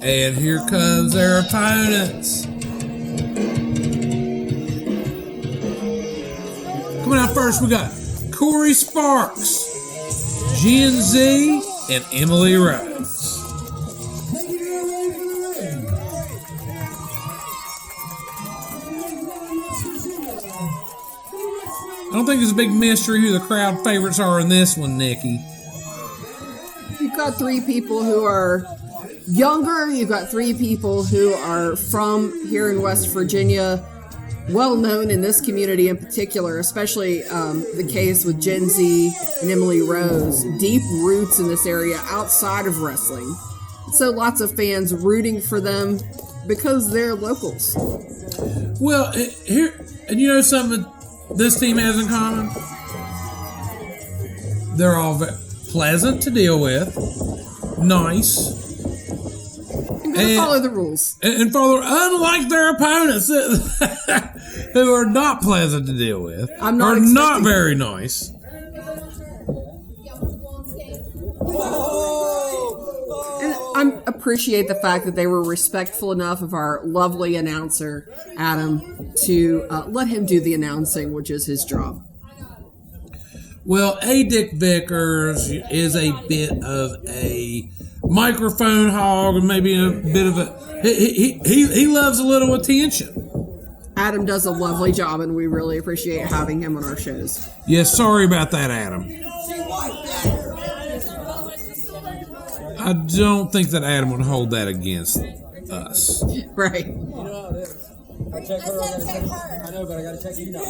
And here comes their opponents. Coming out first, we got Corey Sparks, Gen Z, and Emily Rose. I don't think it's a big mystery who the crowd favorites are in this one, Nikki. You've got 3 people who are younger. You've got 3 people who are from here in West Virginia, well known in this community in particular, especially the case with Gen Z and Emily Rose. Deep roots in this area outside of wrestling. So lots of fans rooting for them because they're locals. Well, here, and you know something this team has in common? They're all pleasant to deal with, nice. And follow the rules. And follow, unlike their opponents who are not pleasant to deal with, I'm not are not very nice. And I appreciate the fact that they were respectful enough of our lovely announcer, Adam, to let him do the announcing, which is his job. Well, A. Dick Vickers is a bit of a microphone hog, and maybe a bit of a he loves a little attention. Adam does a lovely job, and we really appreciate having him on our shows. Yes, sorry about that, Adam. I don't think that Adam would hold that against us. Right. You know how it is. I check her, I know, but I gotta check you now.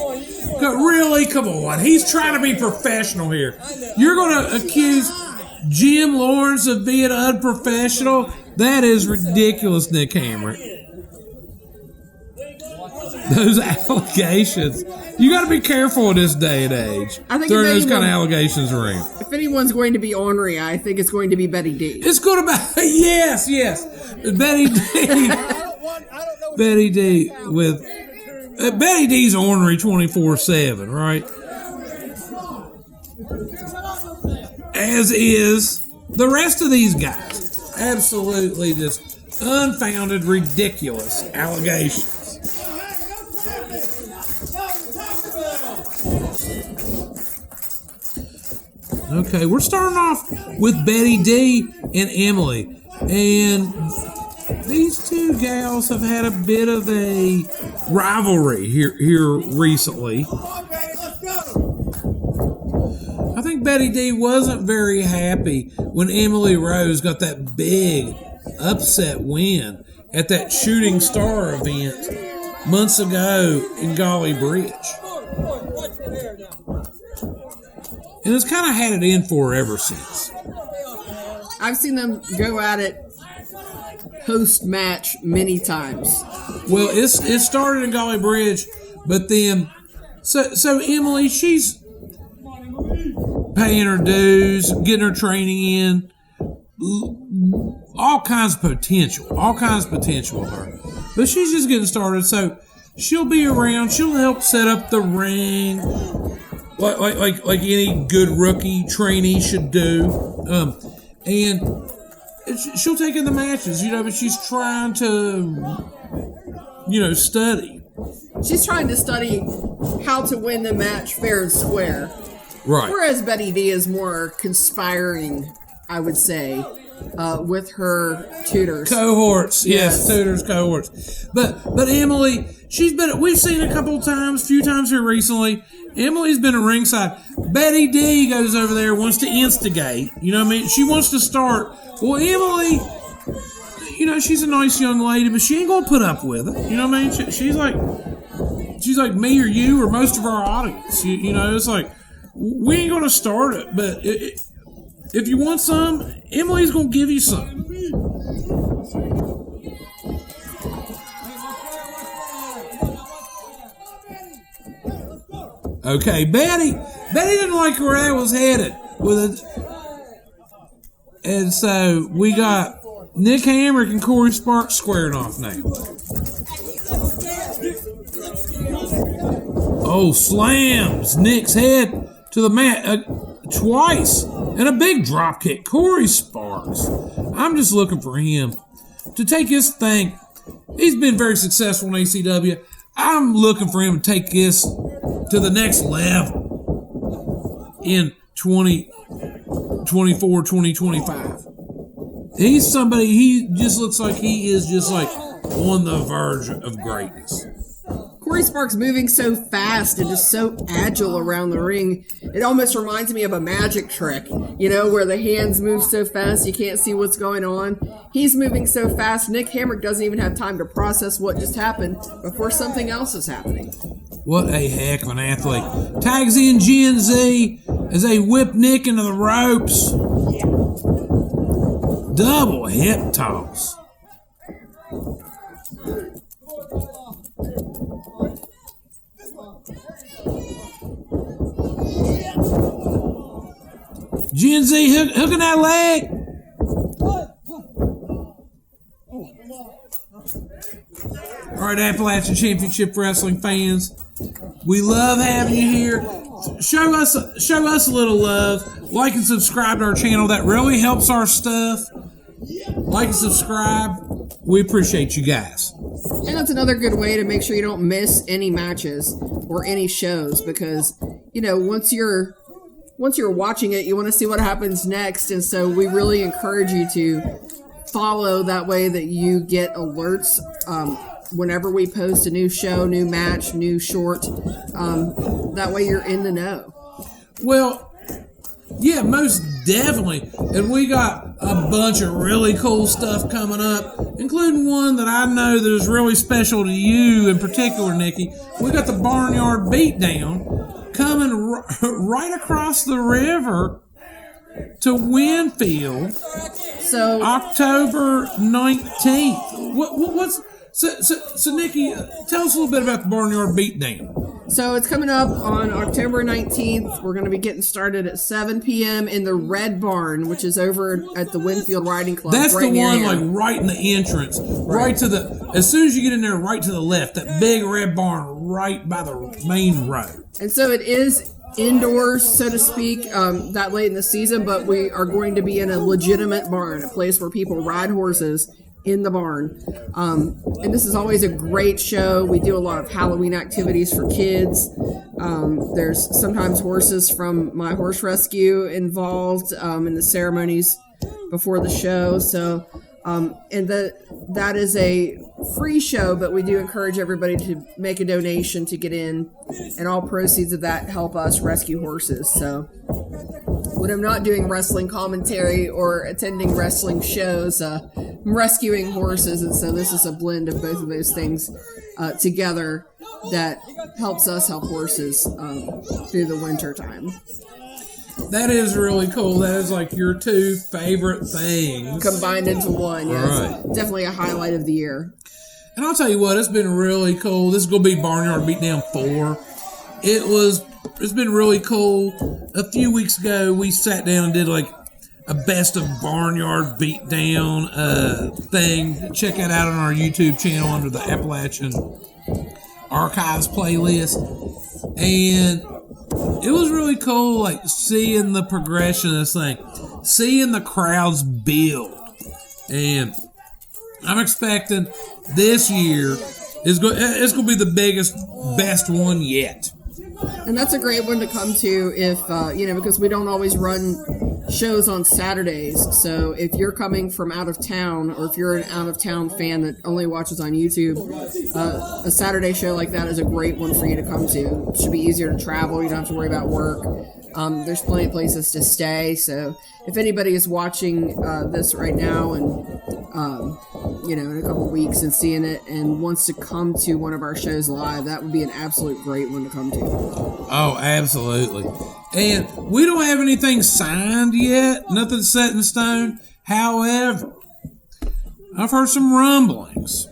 Really? Come on. He's trying to be professional here. You're going to accuse Jim Lawrence of being unprofessional? That is ridiculous, Nick Hamrick. Those allegations. You got to be careful in this day and age. I think throwing those kind of allegations around. If anyone's going to be ornery, I think it's going to be Betty D. It's going to be, yes. Betty D. Betty D with Betty D's ornery 24/7, right? As is the rest of these guys. Absolutely just unfounded, ridiculous allegations. Okay, we're starting off with Betty D and Emily, and these two gals have had a bit of a rivalry here recently. I think Betty D wasn't very happy when Emily Rose got that big upset win at that Shooting Star event months ago in Golly Bridge. And it's kind of had it in for her ever since. I've seen them go at it post-match many times. Well, it started in Golly Bridge, but then so Emily, she's paying her dues, getting her training in, all kinds of potential with her. But she's just getting started, so she'll be around. She'll help set up the ring, like any good rookie trainee should do. And she'll take in the matches, but she's trying to, study. She's trying to study how to win the match fair and square. Right. Whereas Betty D is more conspiring, I would say, with her tutors. Cohorts, yes, tutors, cohorts. But Emily, we've seen a few times here recently. Emily's been at ringside. Betty D goes over there, wants to instigate. You know what I mean? She wants to start. Well, Emily, she's a nice young lady, but she ain't gonna put up with it. You know what I mean? She's like me or you or most of our audience. It's like we ain't gonna start it, but if you want some, Emily's gonna give you some. Okay, Betty didn't like where that was headed with it, and so we got Nick Hamrick and Corey Sparks squaring off now. Oh, slams Nick's head to the mat twice, and a big drop kick. Corey Sparks, I'm just looking for him to take his thing. He's been very successful in ACW. I'm looking for him to take this to the next level in 2024, 2025. He's somebody, he just looks like he is just like on the verge of greatness. Corey Sparks moving so fast and just so agile around the ring. It almost reminds me of a magic trick, where the hands move so fast you can't see what's going on. He's moving so fast, Nick Hamrick doesn't even have time to process what just happened before something else is happening. What a heck of an athlete. Tags in Gen Z as they whip Nick into the ropes. Double hip toss. Gen Z hooking that leg. All right, Appalachian Championship Wrestling fans, we love having you here. Show us a little love. Like and subscribe to our channel. That really helps our stuff. Like and subscribe. We appreciate you guys. And that's another good way to make sure you don't miss any matches or any shows, because once you're watching it, you want to see what happens next, and so we really encourage you to follow, that way that you get alerts whenever we post a new show, new match, new short. That way you're in the know. Well, yeah, most definitely. And we got a bunch of really cool stuff coming up, including one that I know that is really special to you in particular, Nikki. We got the Barnyard Beatdown coming right across the river to Winfield. So October 19th. What's so Nikki, tell us a little bit about the Barnyard Beatdown. So it's coming up on October 19th. We're going to be getting started at 7 p.m. in the Red Barn, which is over at the Winfield Riding Club. That's right the one, here. like right in the entrance, right to the. As soon as you get in there, right to the left, that big red barn, right by the main road. And so it is indoors, so to speak, that late in the season, but we are going to be in a legitimate barn, a place where people ride horses in the barn. And this is always a great show. We do a lot of Halloween activities for kids. There's sometimes horses from my horse rescue involved in the ceremonies before the show. So, and that is a free show, but we do encourage everybody to make a donation to get in, and all proceeds of that help us rescue horses. So when I'm not doing wrestling commentary or attending wrestling shows, I'm rescuing horses, and so this is a blend of both of those things together that helps us help horses through the winter time. That is really cool. That is like your two favorite things combined into one. Yeah, right. It's definitely a highlight of the year. And I'll tell you what, it's been really cool. This is going to be Barnyard Beatdown 4. It's been really cool. A few weeks ago, we sat down and did like a best of Barnyard Beatdown thing. Check that out on our YouTube channel under the Appalachian Archives playlist. And it was really cool, like seeing the progression of this thing, seeing the crowds build. And I'm expecting this year it's going to be the best one yet. And that's a great one to come to if, because we don't always run shows on Saturdays. So if you're coming from out of town, or if you're an out-of-town fan that only watches on YouTube, a Saturday show like that is a great one for you to come to. It should be easier to travel. You don't have to worry about work. There's plenty of places to stay. So if anybody is watching this right now and, in a couple weeks and seeing it and wants to come to one of our shows live, that would be an absolute great one to come to. Oh, absolutely. And we don't have anything signed yet. Nothing set in stone. However, I've heard some rumblings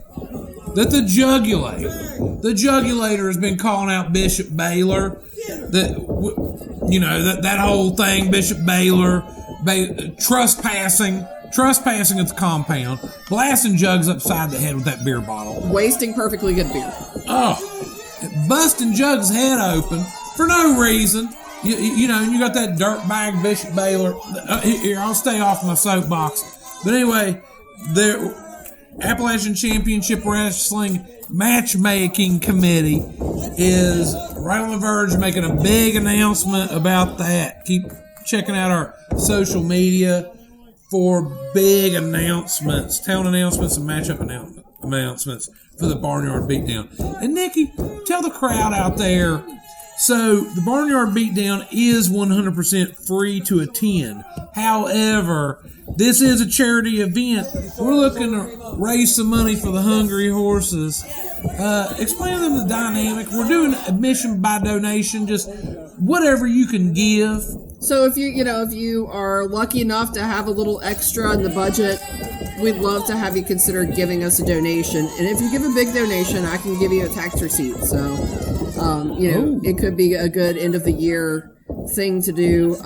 that the Jugulator has been calling out Bishop Baylor. That whole thing, Bishop Baylor, trespassing at the compound, blasting Jugs upside the head with that beer bottle. Wasting perfectly good beer. Oh, busting Jugs' head open for no reason. You got that dirtbag Bishop Baylor. Here, I'll stay off my soapbox. But anyway, the Appalachian Championship Wrestling Matchmaking Committee is right on the verge of making a big announcement about that. Keep checking out our social media for big announcements, town announcements, and matchup announcements for the Barnyard Beatdown. And Nikki, tell the crowd out there, so the Barnyard Beatdown is 100% free to attend. However, this is a charity event. We're looking to raise some money for the Hungry Horses. Explain to them the dynamic. We're doing admission by donation, just whatever you can give. So if you are lucky enough to have a little extra in the budget, we'd love to have you consider giving us a donation. And if you give a big donation, I can give you a tax receipt. So, it could be a good end of the year thing to do,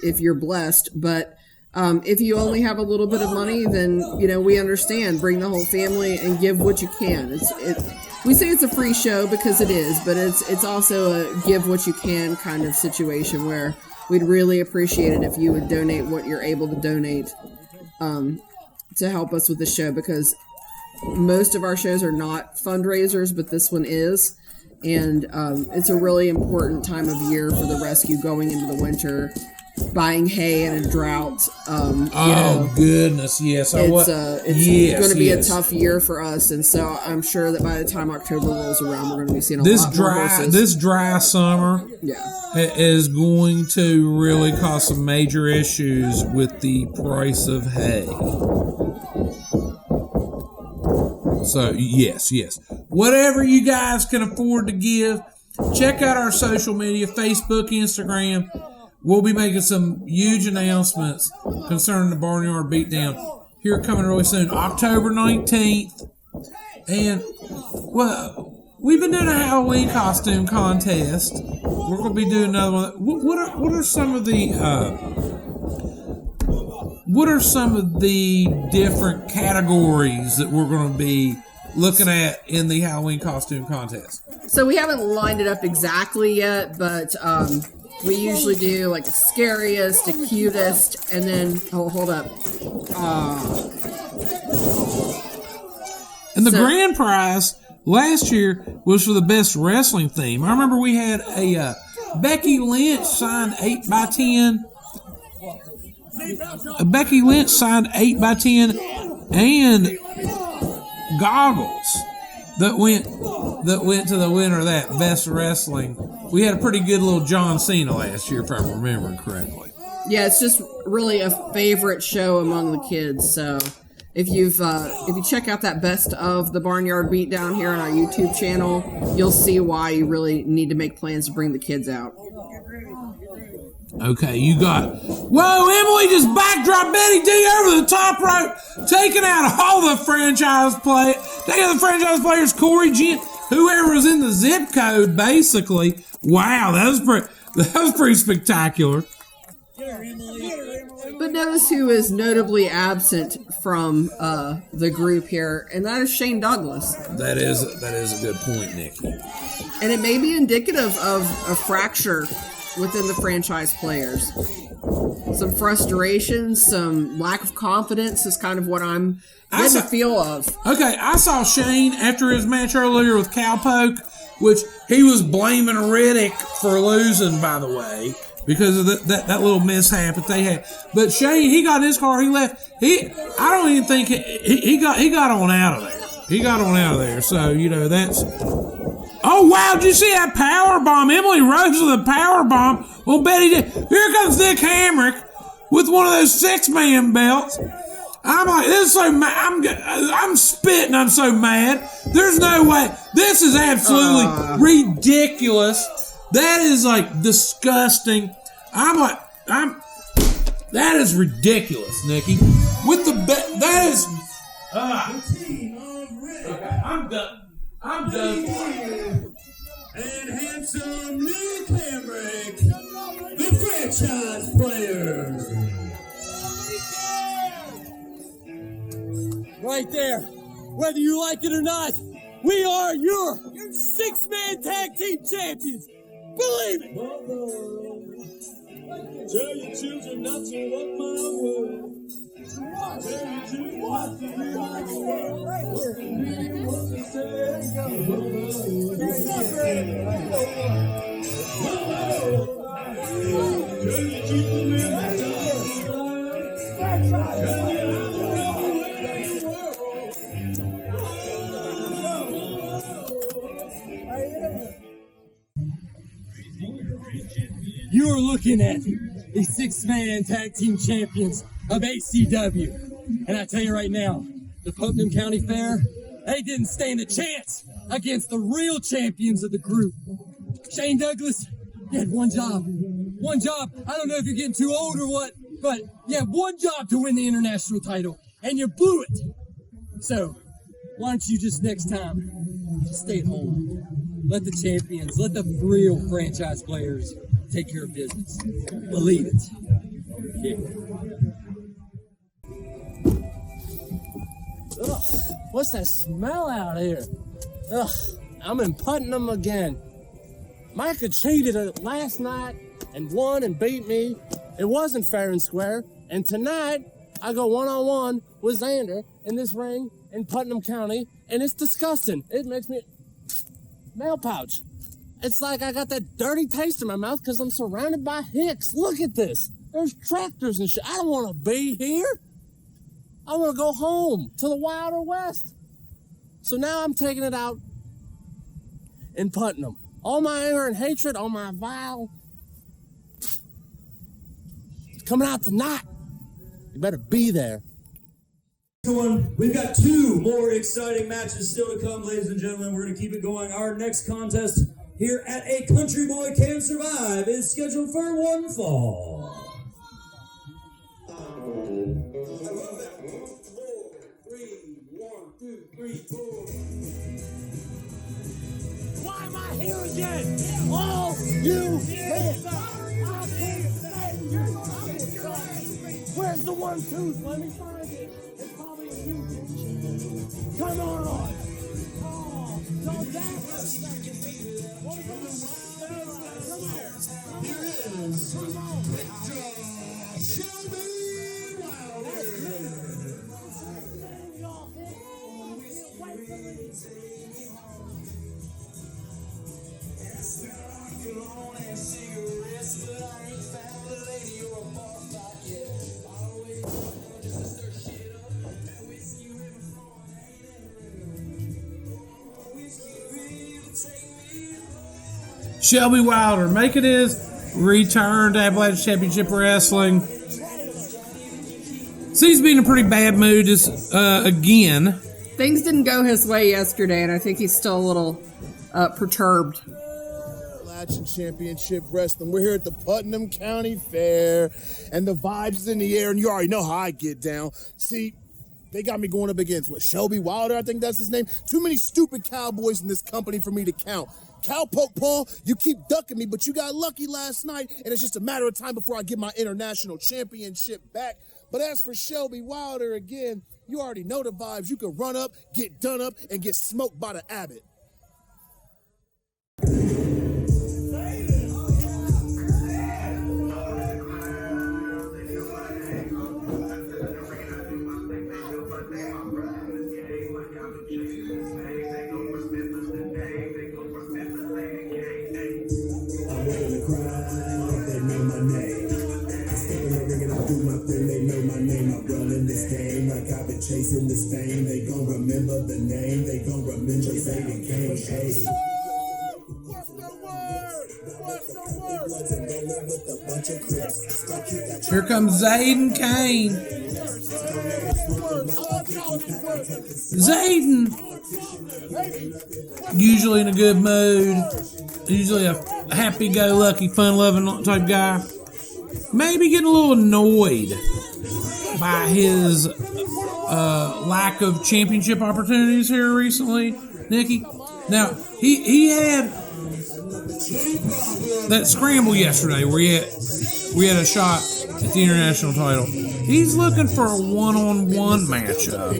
if you're blessed. But if you only have a little bit of money, then, we understand. Bring the whole family and give what you can. We say it's a free show because it is, but it's also a give what you can kind of situation where we'd really appreciate it if you would donate what you're able to donate to help us with the show, because most of our shows are not fundraisers, but this one is. And it's a really important time of year for the rescue going into the winter, buying hay in a drought. Goodness, yes. It's going to be a tough year for us, and so I'm sure that by the time October rolls around, we're going to be seeing a lot more horses. This dry summer is going to really cause some major issues with the price of hay. So, yes. Whatever you guys can afford to give, check out our social media, Facebook, Instagram. We'll be making some huge announcements concerning the Barnyard Beatdown here coming really soon, October 19th. And, we've been doing a Halloween costume contest. We're going to be doing another one. What are some of the different categories that we're going to be looking at in the Halloween costume contest? So we haven't lined it up exactly yet, but we usually do like a scariest, a cutest, and then hold up. And the grand prize last year was for the best wrestling theme. I remember we had a Becky Lynch signed 8x10. Becky Lynch signed 8x10 and goggles that went to the winner of that best wrestling. We had a pretty good little John Cena last year, if I'm remembering correctly. Yeah, it's just really a favorite show among the kids. So If you check out that best of the Barnyard Beatdown here on our YouTube channel, you'll see why you really need to make plans to bring the kids out. Okay, you got... Whoa, Emily just backdrop Betty D over the top rope, taking out all the franchise players, Corey, Jim, whoever was in the zip code, basically. Wow, that was pretty spectacular. But notice who is notably absent from the group here, and that is Shane Douglas. That is a good point, Nikki. And it may be indicative of a fracture within the franchise players. Some frustration, some lack of confidence is kind of what I'm getting the feel of. Okay, I saw Shane after his match earlier with Cowpoke, which he was blaming Riddick for losing, by the way, because of that little mishap that they had. But Shane, he got in his car, he left. I don't even think he got on out of there. He got on out of there. So, that's... Oh, wow, did you see that power bomb? Emily Rose with a power bomb. Well, Betty did. Here comes Dick Hamrick with one of those 6-man belts. I'm like, this is so mad. I'm spitting. I'm so mad. There's no way. This is absolutely ridiculous. That is like disgusting. That is ridiculous, Nikki. With the that is. Okay, I'm done. I'm done. And handsome Nick Hamrick, the franchise player. Right there. Whether you like it or not, we are your 6-man tag team champions. Believe it. Tell your children not to walk my way. Tell your children not to walk my You are looking at the 6-man tag team champions of ACW. And I tell you right now, the Putnam County Fair, they didn't stand a chance against the real champions of the group. Shane Douglas, you had one job. One job. I don't know if you're getting too old or what, but you had one job to win the international title, and you blew it. So, why don't you just next time, stay at home. Let the champions, let the real franchise players take care of business. Believe it. Yeah. Ugh, what's that smell out here? Ugh, I'm in Putnam again. Mika cheated last night and won and beat me. It wasn't fair and square. And tonight, I go one-on-one with Xander in this ring in Putnam County, and it's disgusting. It makes me... Mail pouch. It's like I got that dirty taste in my mouth because I'm surrounded by hicks. Look at this. There's tractors and shit. I don't want to be here. I want to go home to the Wylder West. So now I'm taking it out in Putnam. All my anger and hatred, all my vile, it's coming out tonight. You better be there. We've got 2 more exciting matches still to come, ladies and gentlemen. We're going to keep it going. Our next contest here at A Country Boy Can Survive is scheduled for one fall. Why am I here again? All you men! Where's the 1-2? Let me find it. It's probably a you. Come on! Oh, don't that. Here is Shelby Wylder. Shelby Wylder making his return to Appalachian Championship Wrestling. Seems to be in a pretty bad mood again. Things didn't go his way yesterday, and I think he's still a little perturbed. Appalachian Championship Wrestling. We're here at the Putnam County Fair, and the vibes is in the air, and you already know how I get down. See, they got me going up against, Shelby Wylder, I think that's his name. Too many stupid cowboys in this company for me to count. Cowpoke, Paul, you keep ducking me, but you got lucky last night, and it's just a matter of time before I get my international championship back. But as for Shelby Wylder, again, you already know the vibes. You can run up, get done up, and get smoked by the Abbott. Chasing this fame, they gon' remember the name, they gon' remember Zaiden, Kayne, Heath. Here comes Zaiden, Kayne. Zaiden, usually in a good mood, usually a happy-go-lucky, fun-loving type guy. Maybe getting a little annoyed by his lack of championship opportunities here recently, Nikki. Now, he had that scramble yesterday where we had a shot at the international title. He's looking for a one-on-one matchup.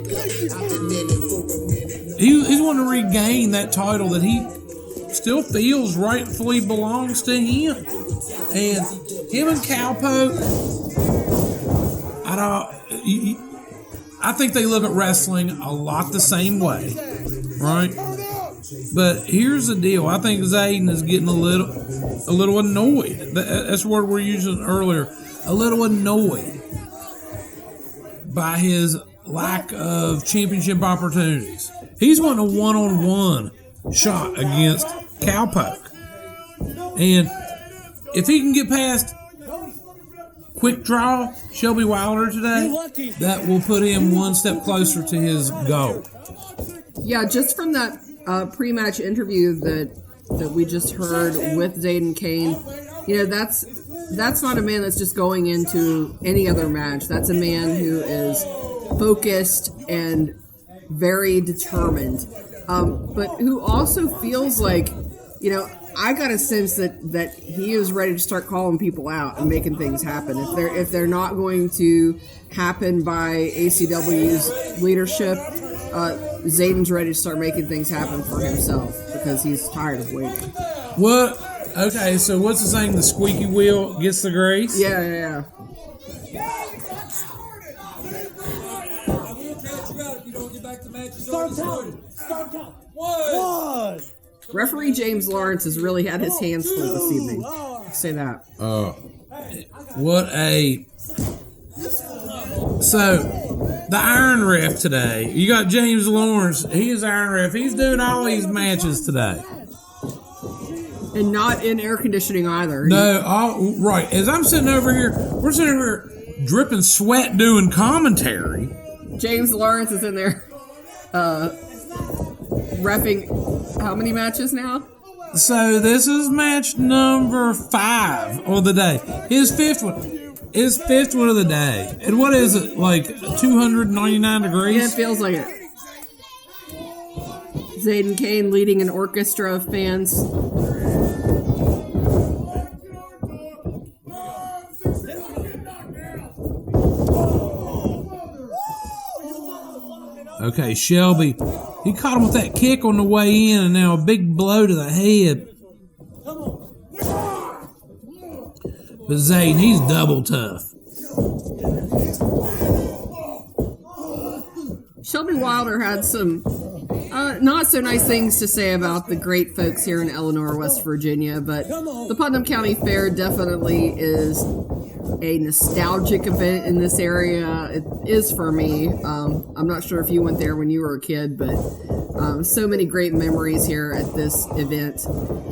He's wanting to regain that title that he still feels rightfully belongs to him. And him and Cowpoke, I think they look at wrestling a lot the same way, right? But here's the deal. I think Zaiden is getting a little annoyed. That's the word we're using earlier. A little annoyed by his lack of championship opportunities. He's wanting a one-on-one shot against Cowpoke. And if he can get past quick draw Shelby Wylder today, that will put him one step closer to his goal. Yeah, just from that pre-match interview that we just heard with Zaiden Kayne, that's not a man that's just going into any other match. That's a man who is focused and very determined, but who also feels like, I got a sense that he is ready to start calling people out and making things happen. If they're not going to happen by ACW's leadership, Zaiden's ready to start making things happen for himself because he's tired of waiting. What? Okay, so what's the saying? The squeaky wheel gets the grease? Yeah. Start count. One. Referee James Lawrence has really had his hands full this evening. I'll say that. So, the Iron Ref today. You got James Lawrence. He is Iron Ref. He's doing all these matches today. And not in air conditioning either. No, right. As I'm sitting over here, we're sitting over here dripping sweat doing commentary. James Lawrence is in there repping how many matches now? So this is match number 5 of the day. His fifth one of the day. And what is it, like 299 degrees? Yeah, it feels like it. Zaiden Kayne leading an orchestra of fans. Okay, Shelby. He caught him with that kick on the way in, and now a big blow to the head. But Zaiden, he's double tough. Shelby Wylder had some not so nice things to say about the great folks here in Eleanor, West Virginia, but the Putnam County Fair definitely is a nostalgic event in this area. It is for me. I'm not sure if you went there when you were a kid, but so many great memories here at this event,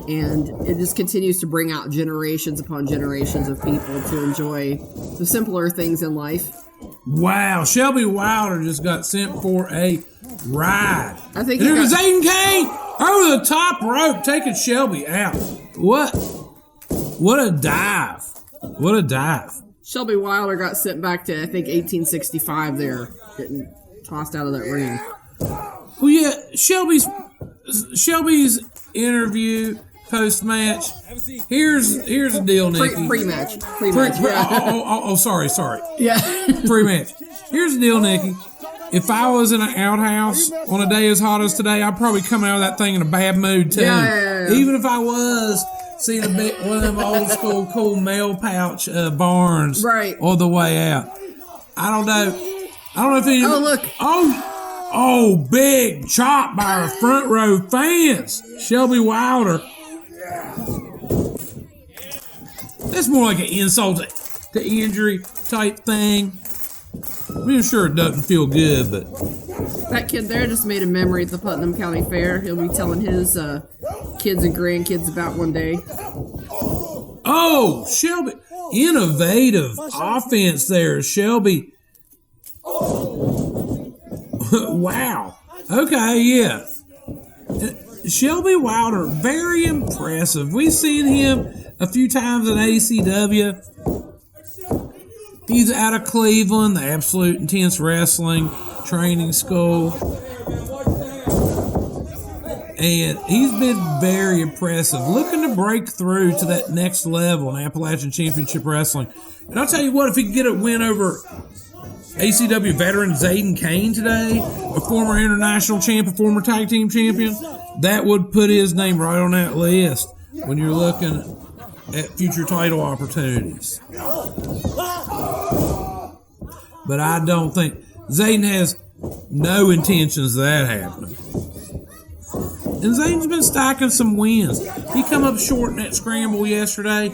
and it just continues to bring out generations upon generations of people to enjoy the simpler things in life. Wow, Shelby Wylder just got sent for a ride. I think and there's Zaiden Kayne over the top rope, taking Shelby out. What a dive. What a dive. Shelby Wylder got sent back to, I think, 1865 there, getting tossed out of that ring. Well, yeah, Shelby's interview post-match. Here's the deal, Nikki. Pre-match. Yeah. Sorry. Yeah. Pre-match. Here's the deal, Nikki. If I was in an outhouse on a day as hot as today, I'd probably come out of that thing in a bad mood, too. Yeah. Even if I was seeing one of them old school cool mail pouch barns on the way out. I don't know if any... Oh, look. Oh, big chop by our front row fans. Shelby Wylder. That's more like an insult to injury type thing. I'm sure it doesn't feel good, but... That kid there just made a memory at the Putnam County Fair. He'll be telling his kids and grandkids about one day. Oh, Shelby. Innovative offense there, Shelby. Wow. Okay, yeah. Shelby Wylder, very impressive. We've seen him a few times in ACW. He's out of Cleveland, the Absolute Intense Wrestling Training School. And he's been very impressive, looking to break through to that next level in Appalachian Championship Wrestling. And I'll tell you what, if he can get a win over ACW veteran Zaiden Kayne today, a former international champion, former tag team champion, that would put his name right on that list when you're looking at future title opportunities. But I don't think Zaiden has no intentions of that happening. And Zaiden's been stacking some wins. He come up short in that scramble yesterday,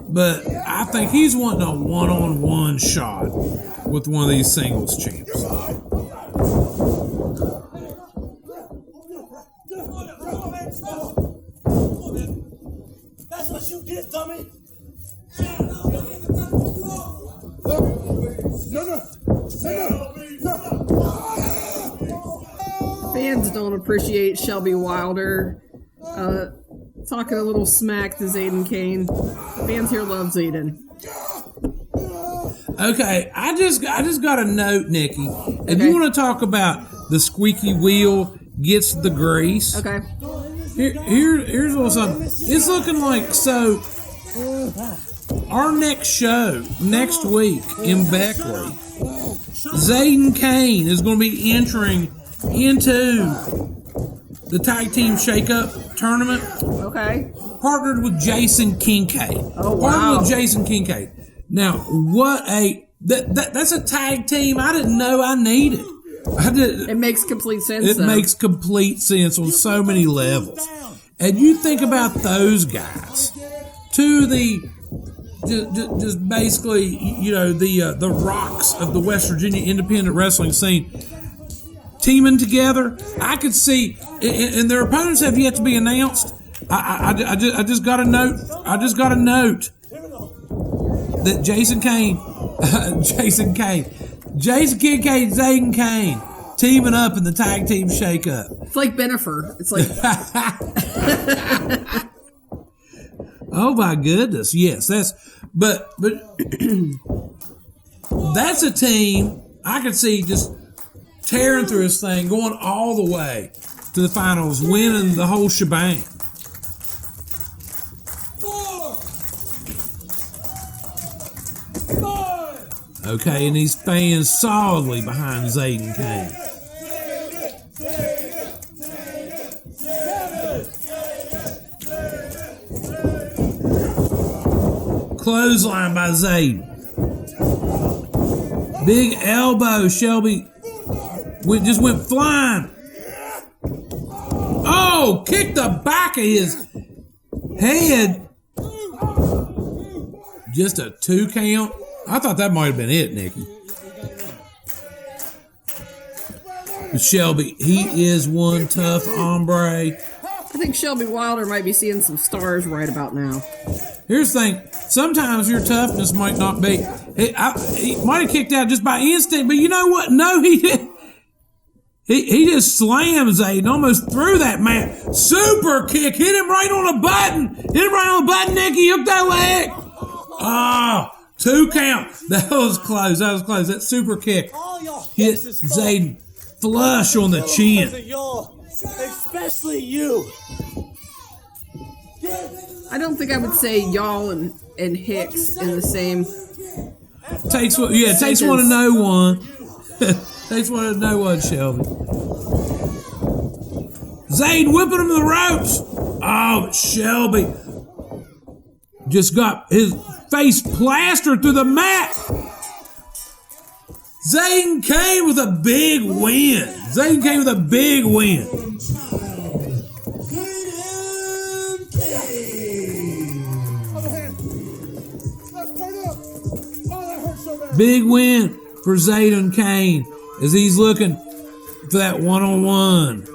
but I think he's wanting a one-on-one shot with one of these singles champs. That's what you did, dummy. No. Fans don't appreciate Shelby Wylder talking a little smack to Zaiden Kayne. Fans here love Zaiden. Okay, I just got a note, Nikki. If you want to talk about the squeaky wheel gets the grease. Okay. Here's a little something. It's looking like our next show next week in Beckley, Zaiden Kayne is going to be entering into the tag team shake-up tournament. Okay. Partnered with Jason Kincaid. Oh, wow. Partnered with Jason Kincaid. Now, that's a tag team I didn't know I needed. It makes complete sense. It makes complete sense on so many levels. And you think about those guys, to the just basically, the rocks of the West Virginia independent wrestling scene, teaming together. I could see, and their opponents have yet to be announced. I just got a note. That Jason Kincaid, Zaiden Kayne, teaming up in the tag team shake-up. It's like Benifer. It's like... Oh my goodness, yes, but that's a team I could see just tearing through this thing, going all the way to the finals, winning the whole shebang. Okay, and he's staying solidly behind Zaiden Kayne. Clothesline by Zaiden. Big elbow, Shelby just went flying. Oh, kicked the back of his head. Just a 2 count. I thought that might have been it, Nikki. But Shelby, he is one tough hombre. I think Shelby Wylder might be seeing some stars right about now. Here's the thing. sometimes your toughness might not be. He might have kicked out just by instinct, but you know what? No, he didn't. He just slammed Zaiden, almost threw that man. Super kick, hit him right on the button. Nicky, hook that leg. Oh, 2 count. That was close. That super kick hit Zaiden flush on the chin. Especially you. I don't think I would say y'all and Hicks in the same. Takes one to know one. Takes one to know one, Shelby. Zaiden whipping him to the ropes. Oh, Shelby just got his face plastered through the mat. Zaiden came with a big win. Big win for Zaiden Kayne as he's looking for that one-on-one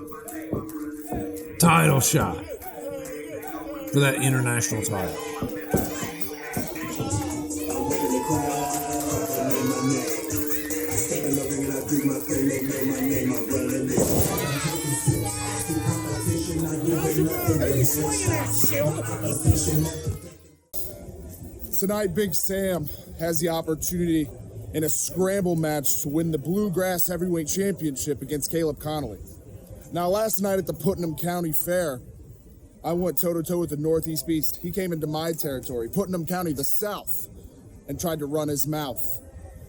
title shot for that international title. Tonight, Big Sam has the opportunity in a scramble match to win the Bluegrass Heavyweight Championship against Caleb Konley. Now, last night at the Putnam County Fair, I went toe-to-toe with the Northeast Beast. He came into my territory, Putnam County, the South, and tried to run his mouth.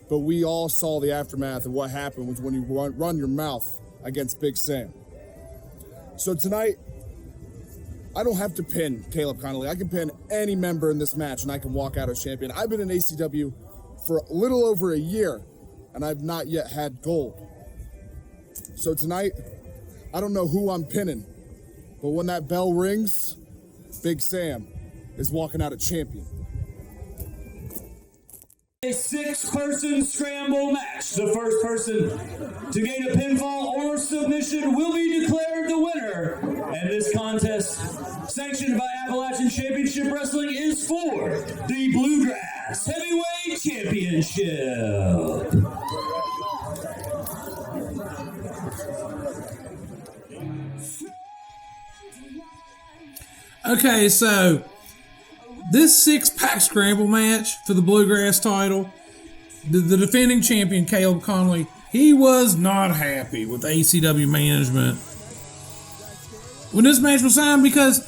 But we all saw the aftermath of what happens when you run your mouth against Big Sam. So tonight, I don't have to pin Caleb Konley. I can pin any member in this match, and I can walk out as champion. I've been in ACW for a little over a year, and I've not yet had gold. So tonight, I don't know who I'm pinning, but when that bell rings, Big Sam is walking out a champion. A 6-person scramble match. The first person to gain a pinfall or submission will be declared the winner. And this contest, sanctioned by Appalachian Championship Wrestling, is for the Bluegrass Heavyweight Championship. Okay, so this 6-pack scramble match for the Bluegrass title, the defending champion, Caleb Konley, he was not happy with ACW management when this match was signed because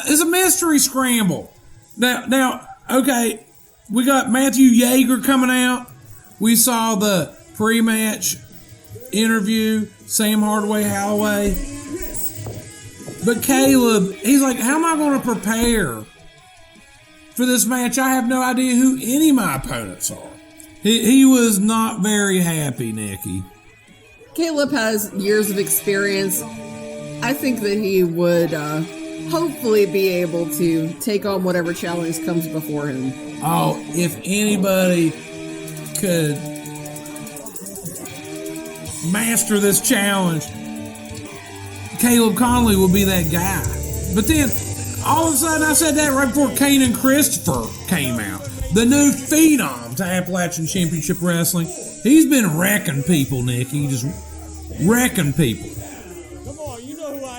it's a mystery scramble. Now, okay, we got Matthew Jaeger coming out. We saw the pre-match interview, Sam Hardway, Holloway. But Caleb, he's like, how am I going to prepare for this match? I have no idea who any of my opponents are. He was not very happy, Nikki. Caleb has years of experience. I think that he would hopefully be able to take on whatever challenge comes before him. Oh, if anybody could master this challenge, Caleb Konley will be that guy. But then, all of a sudden, I said that right before Kayne and Kristopher came out. The new phenom to Appalachian Championship Wrestling. He's been wrecking people, Nikki. Just wrecking people.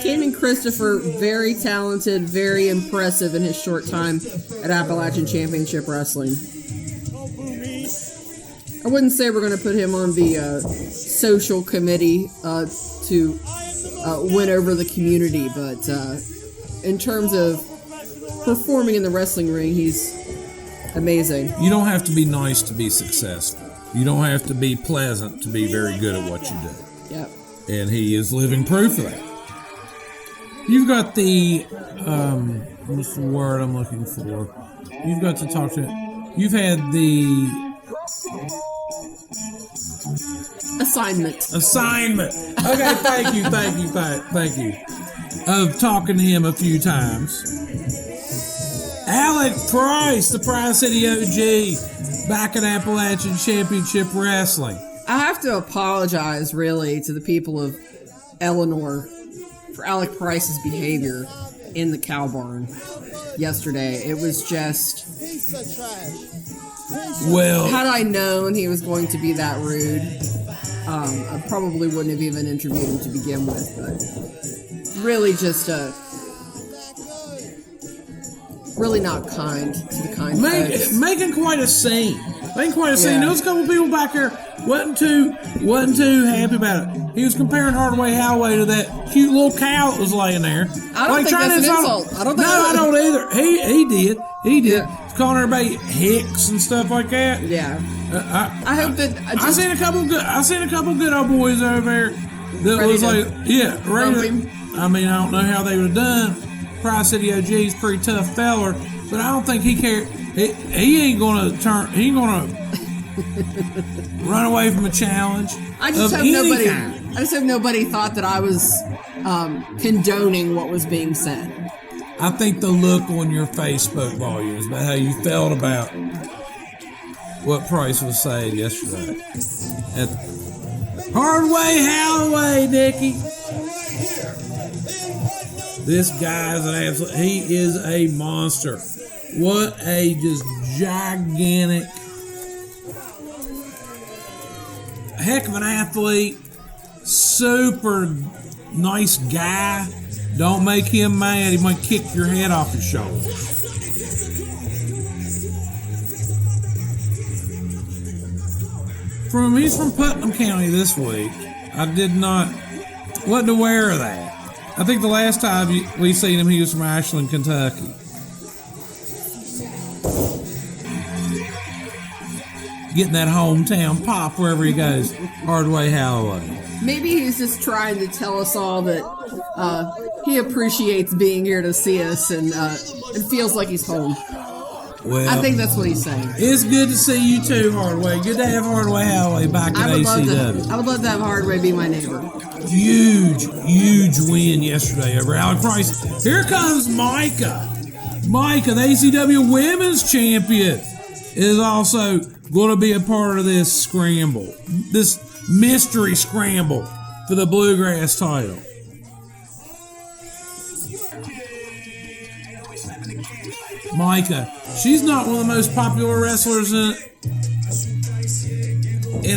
Kayne and Kristopher, very talented, very impressive in his short time at Appalachian Championship Wrestling. I wouldn't say we're going to put him on the social committee to win over the community, but in terms of performing in the wrestling ring, he's amazing. You don't have to be nice to be successful. You don't have to be pleasant to be very good at what you do. Yep. And he is living proof of that. You've got the, what's the word I'm looking for? You've got to talk to, you've had the assignment. Okay, thank you. Of talking to him a few times. Alec Price, the Prize City OG, back at Appalachian Championship Wrestling. I have to apologize, really, to the people of Eleanor for Alec Price's behavior. in the cow barn yesterday. It was just... Piece of trash. Well, Had I known he was going to be that rude, I probably wouldn't have even interviewed him to begin with. But really just really not kind to the kind folks. Making quite a scene. Making quite a scene. Yeah. There was a couple people back there wasn't too happy about it. He was comparing Hardway Holloway to that cute little cow that was laying there. I don't think that's an insult. I don't think I don't either. He did. He did. Yeah. He's calling everybody hicks and stuff like that. Yeah. I hope that I seen a couple good old boys over there that Ready was to like, yeah, ready bump to, him. I mean, I don't know how they would have done. Price City OG's pretty tough feller, but I don't think he cared. He ain't gonna turn. He ain't gonna run away from a challenge. I just of hope any nobody. kind. I just hope nobody thought that I was condoning what was being said. I think the look on your face spoke volumes about how you felt about what Price was saying yesterday. At Hardway Holloway, Dickie. This guy's an absolute. He is a monster. What a just gigantic, heck of an athlete. Super nice guy. Don't make him mad. He might kick your head off your shoulder. He's from Putnam County this week. Wasn't aware of that. I think the last time we seen him, he was from Ashland, Kentucky. Getting that hometown pop wherever he goes. Hardway Holloway. Maybe he's just trying to tell us all that he appreciates being here to see us and it feels like he's home. Well, I think that's what he's saying. It's good to see you too, Hardway. Good to have Hardway Holloway back at ACW. I would love to have Hardway be my neighbor. Huge win yesterday over Alec Price. Here comes Mika. Mika, the ACW Women's Champion, is also going to be a part of this scramble. This mystery scramble for the Bluegrass title. Mika, she's not one of the most popular wrestlers in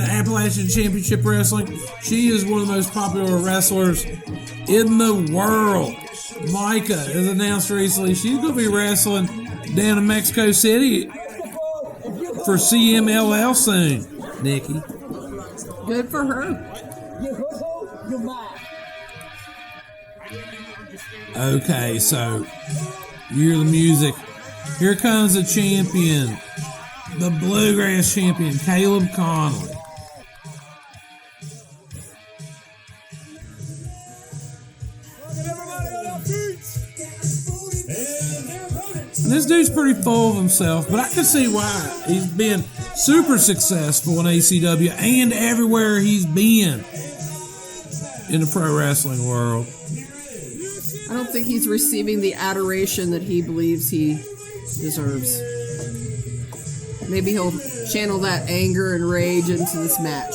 Appalachian Championship Wrestling. She is one of the most popular wrestlers in the world. Mika has announced recently she's going to be wrestling down in Mexico City for CMLL soon. Nikki. Good for her. Okay, so you hear the music. Here comes the champion, the Bluegrass champion, Caleb Konley. And this dude's pretty full of himself, but I can see why. He's been super successful in ACW and everywhere he's been in the pro wrestling world. I don't think he's receiving the adoration that he believes he deserves. Maybe he'll channel that anger and rage into this match.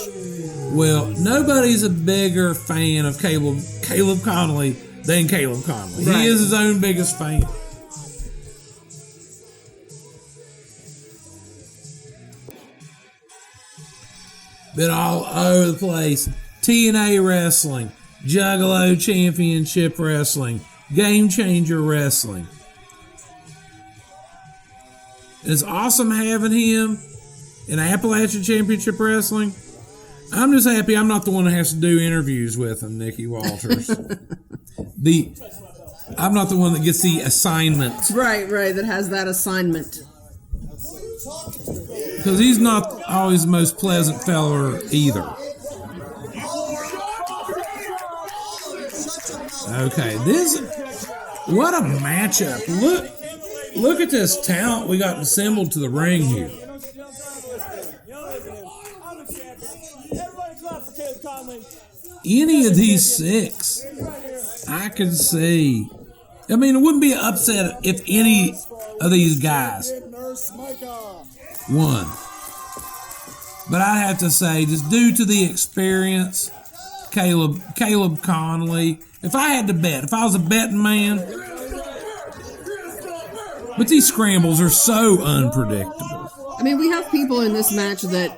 Well, nobody's a bigger fan of Caleb Konley than Caleb Konley. Right. He is his own biggest fan. Been all over the place. TNA Wrestling, Juggalo Championship Wrestling, Game Changer Wrestling. It's awesome having him in Appalachian Championship Wrestling. I'm just happy I'm not the one that has to do interviews with him, Nikki Walters. I'm not the one that gets the assignment. Right, that has that assignment. Because he's not always the most pleasant fella either. Okay, what a matchup. Look at this talent we got assembled to the ring here. Any of these six, I can see. I mean, it wouldn't be an upset if any of these guys won. But I have to say, just due to the experience, Caleb Konley, if I had to bet, if I was a betting man, But these scrambles are so unpredictable. I mean, we have people in this match that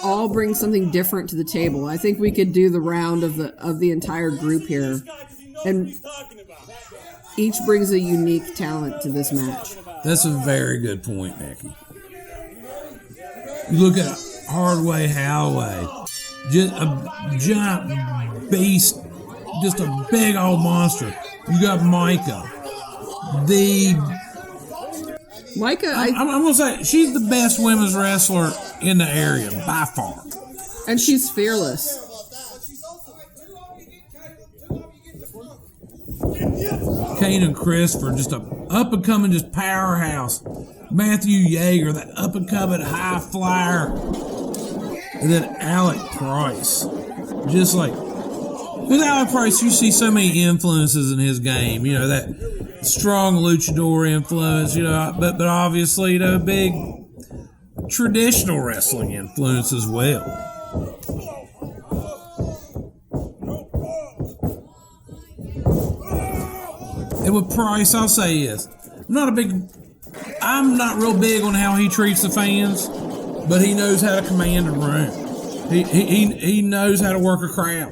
all bring something different to the table. I think we could do the round of the entire group here, and each brings a unique talent to this match. That's a very good point, Nikki. You look at Hardway, Holloway, just a giant beast, just a big old monster. You got Mika. I'm going to say, she's the best women's wrestler in the area, by far. And she's fearless. Kayne and Kristopher, just a up-and-coming just powerhouse. Matthew Jaeger, that up-and-coming high flyer. And then Alec Price. Just like, with Alec Price, you see so many influences in his game. You know, that strong luchador influence, you know, but obviously, you know, big traditional wrestling influence as well. And with Price, I'll say this. I'm not real big on how he treats the fans, but he knows how to command a room. He knows how to work a crowd.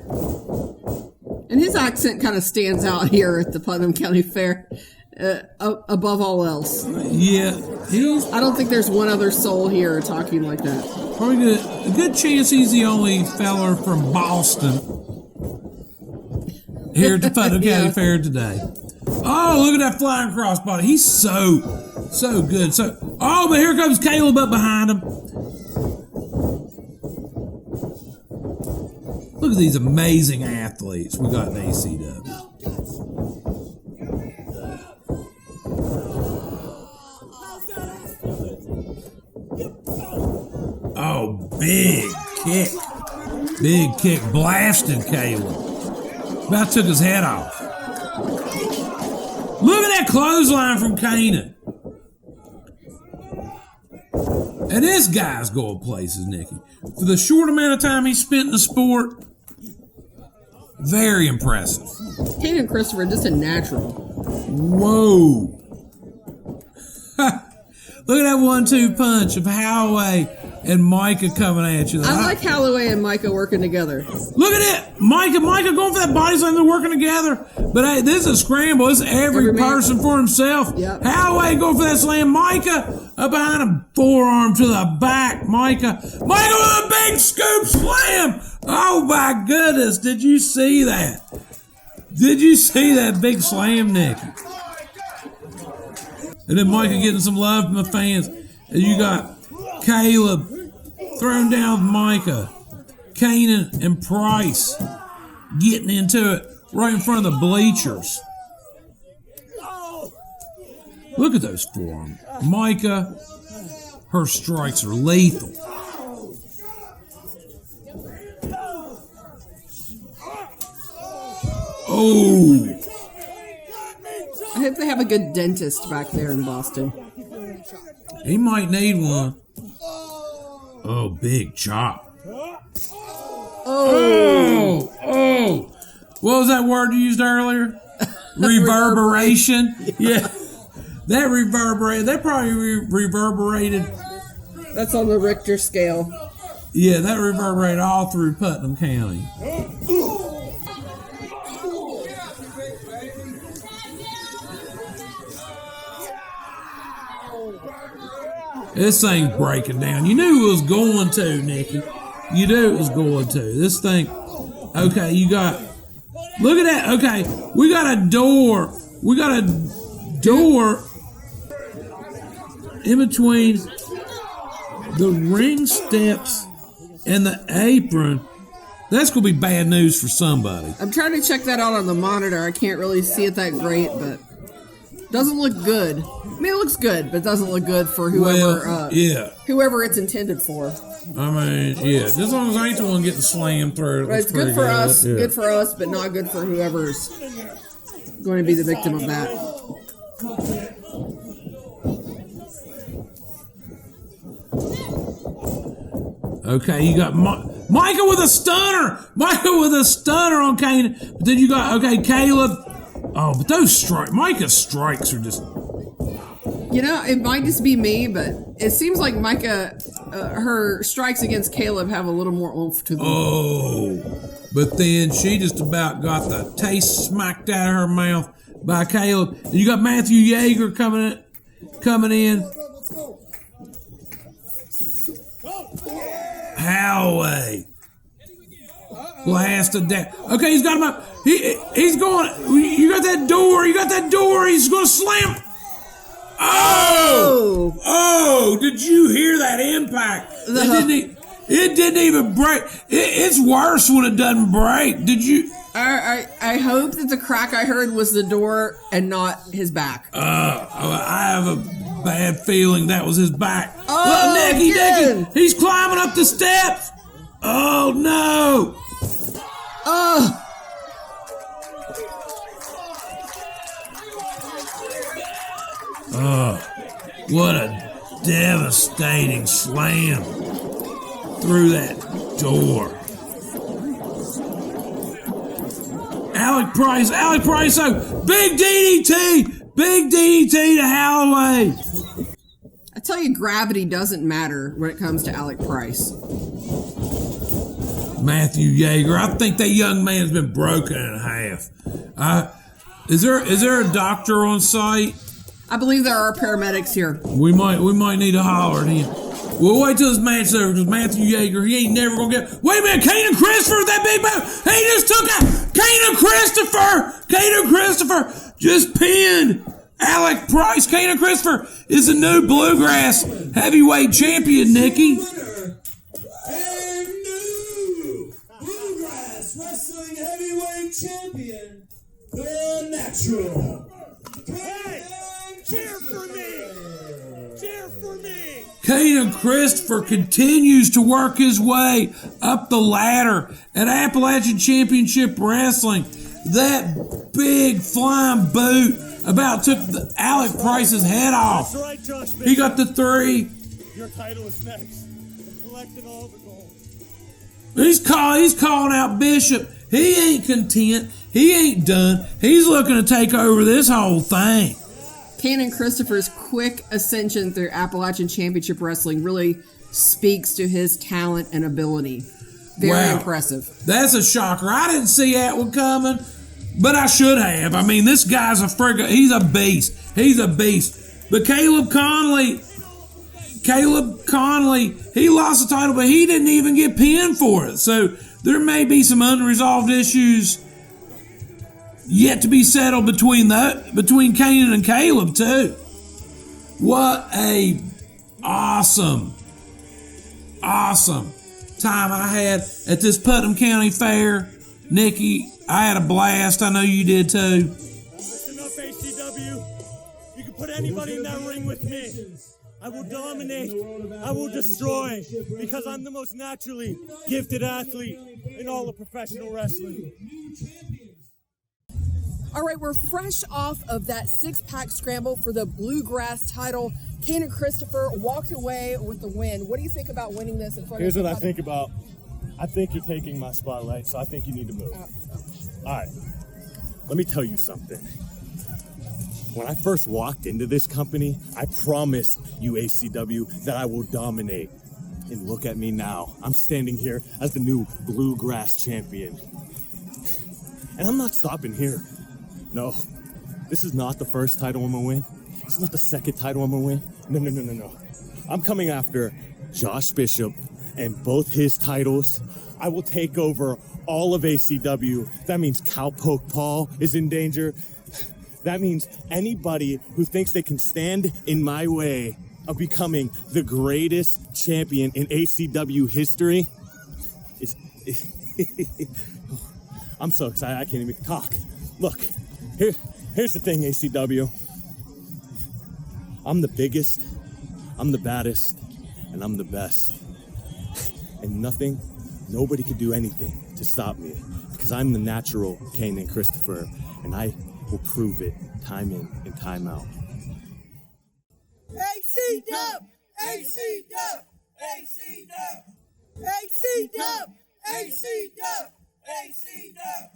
And his accent kind of stands out here at the Putnam County Fair above all else. Yeah. I don't think there's one other soul here talking like that. Probably a good chance he's the only feller from Boston here at the Putnam County Fair today. Oh, look at that flying crossbody. He's so good. But here comes Caleb up behind him. Look at these amazing athletes we got in ACW. Oh, big kick. Big kick. Blasted Caleb. About took his head off. Look at that clothesline from Canaan. And this guy's going places, Nikki. For the short amount of time he spent in the sport, very impressive. Kayne and Kristopher, just a natural. Whoa. Look at that 1-2 punch of Holloway and Mika coming at you. I like Holloway and Mika working together. Look at it. Mika going for that body slam. They're working together. But hey, this is a scramble. It's every person for himself. Yep. Holloway going for that slam. Mika up behind him. Forearm to the back. Mika with a big scoop slam. Oh my goodness. Did you see that? Did you see that big slam, Nikki? And then Mika getting some love from the fans. And you got Caleb thrown down with Mika. Canaan and Price getting into it right in front of the bleachers. Look at those forearms. Mika, her strikes are lethal. Oh. I hope they have a good dentist back there in Boston. He might need one. Oh, big chop. Oh. What was that word you used earlier? Reverberation. Yeah. That reverberated. That probably reverberated. That's on the Richter scale. Yeah, that reverberated all through Putnam County. This thing's breaking down. You knew it was going to, Nikki. You knew it was going to. This thing. Okay, you got. Look at that. Okay, we got a door. We got a door in between the ring steps and the apron. That's going to be bad news for somebody. I'm trying to check that out on the monitor. I can't really see it that great, but doesn't look good. I mean, it looks good, but it doesn't look good for whoever. Whoever it's intended for. I mean, yeah. Just as long as I ain't the one getting slammed through. Right, it's good for us. Yeah. Good for us, but not good for whoever's going to be the victim of that. Okay, you got Mika with a stunner. Mika with a stunner on Kayne. But then you got Caleb. Oh, but those strikes, Mika's strikes are just. You know, it might just be me, but it seems like Mika, her strikes against Caleb have a little more oomph to them. Oh, but then she just about got the taste smacked out of her mouth by Caleb. And you got Matthew Jaeger coming in. Holloway. Blasted that. Okay, he's got him up. He's going. You got that door. He's going to slam. Oh! Did you hear that impact? It didn't even break. It's worse when it doesn't break. Did you? I hope that the crack I heard was the door and not his back. I have a bad feeling that was his back. Oh, look, Nicky, he's climbing up the steps. Oh no! What a devastating slam through that door. Alec Price, big DDT to Holloway. I tell you, gravity doesn't matter when it comes to Alec Price. Matthew Jaeger, I think that young man's been broken in half. Is there a doctor on site? I believe there are paramedics here. We might need to holler at him. We'll wait till this match's over because Matthew Jaeger, he ain't never gonna get. Wait a minute, Kayne and Kristopher, that big man, he just took out Kayne and Kristopher just pinned Alec Price. Kayne and Kristopher is the new Bluegrass heavyweight champion, Nicky. And new Bluegrass Wrestling Heavyweight Champion, the Natural. Cheer for me! Cheer for me! Kayne and Kristopher continues to work his way up the ladder at Appalachian Championship Wrestling. That big flying boot about took Alec Price's head off. That's right, Josh. He got the 3. Your title is next. I'm collecting all the gold. He's calling out Bishop. He ain't content. He ain't done. He's looking to take over this whole thing. Kayne and Kristopher's quick ascension through Appalachian Championship Wrestling really speaks to his talent and ability. Very impressive. That's a shocker. I didn't see that one coming, but I should have. I mean, this guy's he's a beast. He's a beast. But Caleb Konley, he lost the title, but he didn't even get pinned for it. So there may be some unresolved issues yet to be settled between Canaan and Caleb too. What a awesome time I had at this Putnam County Fair. Nicky, I had a blast. I know you did too. Listen up, ACW. You can put anybody in that ring with me. I will dominate. I will destroy because I'm the most naturally gifted athlete in all of professional wrestling. All right, we're fresh off of that 6-pack scramble for the Bluegrass title. Kayne and Kristopher walked away with the win. What do you think about winning this in front Here's of what I think about. I think you're taking my spotlight, so I think you need to move. All right, let me tell you something. When I first walked into this company, I promised you, ACW, that I will dominate. And look at me now. I'm standing here as the new Bluegrass champion. And I'm not stopping here. No, this is not the first title I'm gonna win. It's not the second title I'm gonna win. No. I'm coming after Josh Bishop and both his titles. I will take over all of ACW. That means Cowpoke Paul is in danger. That means anybody who thinks they can stand in my way of becoming the greatest champion in ACW history is... I'm so excited I can't even talk. Look, here's the thing, ACW. I'm the biggest, I'm the baddest, and I'm the best. And nobody could do anything to stop me because I'm the natural Kayne and Kristopher, and I will prove it time in and time out. ACW! ACW! ACW! ACW! ACW! ACW!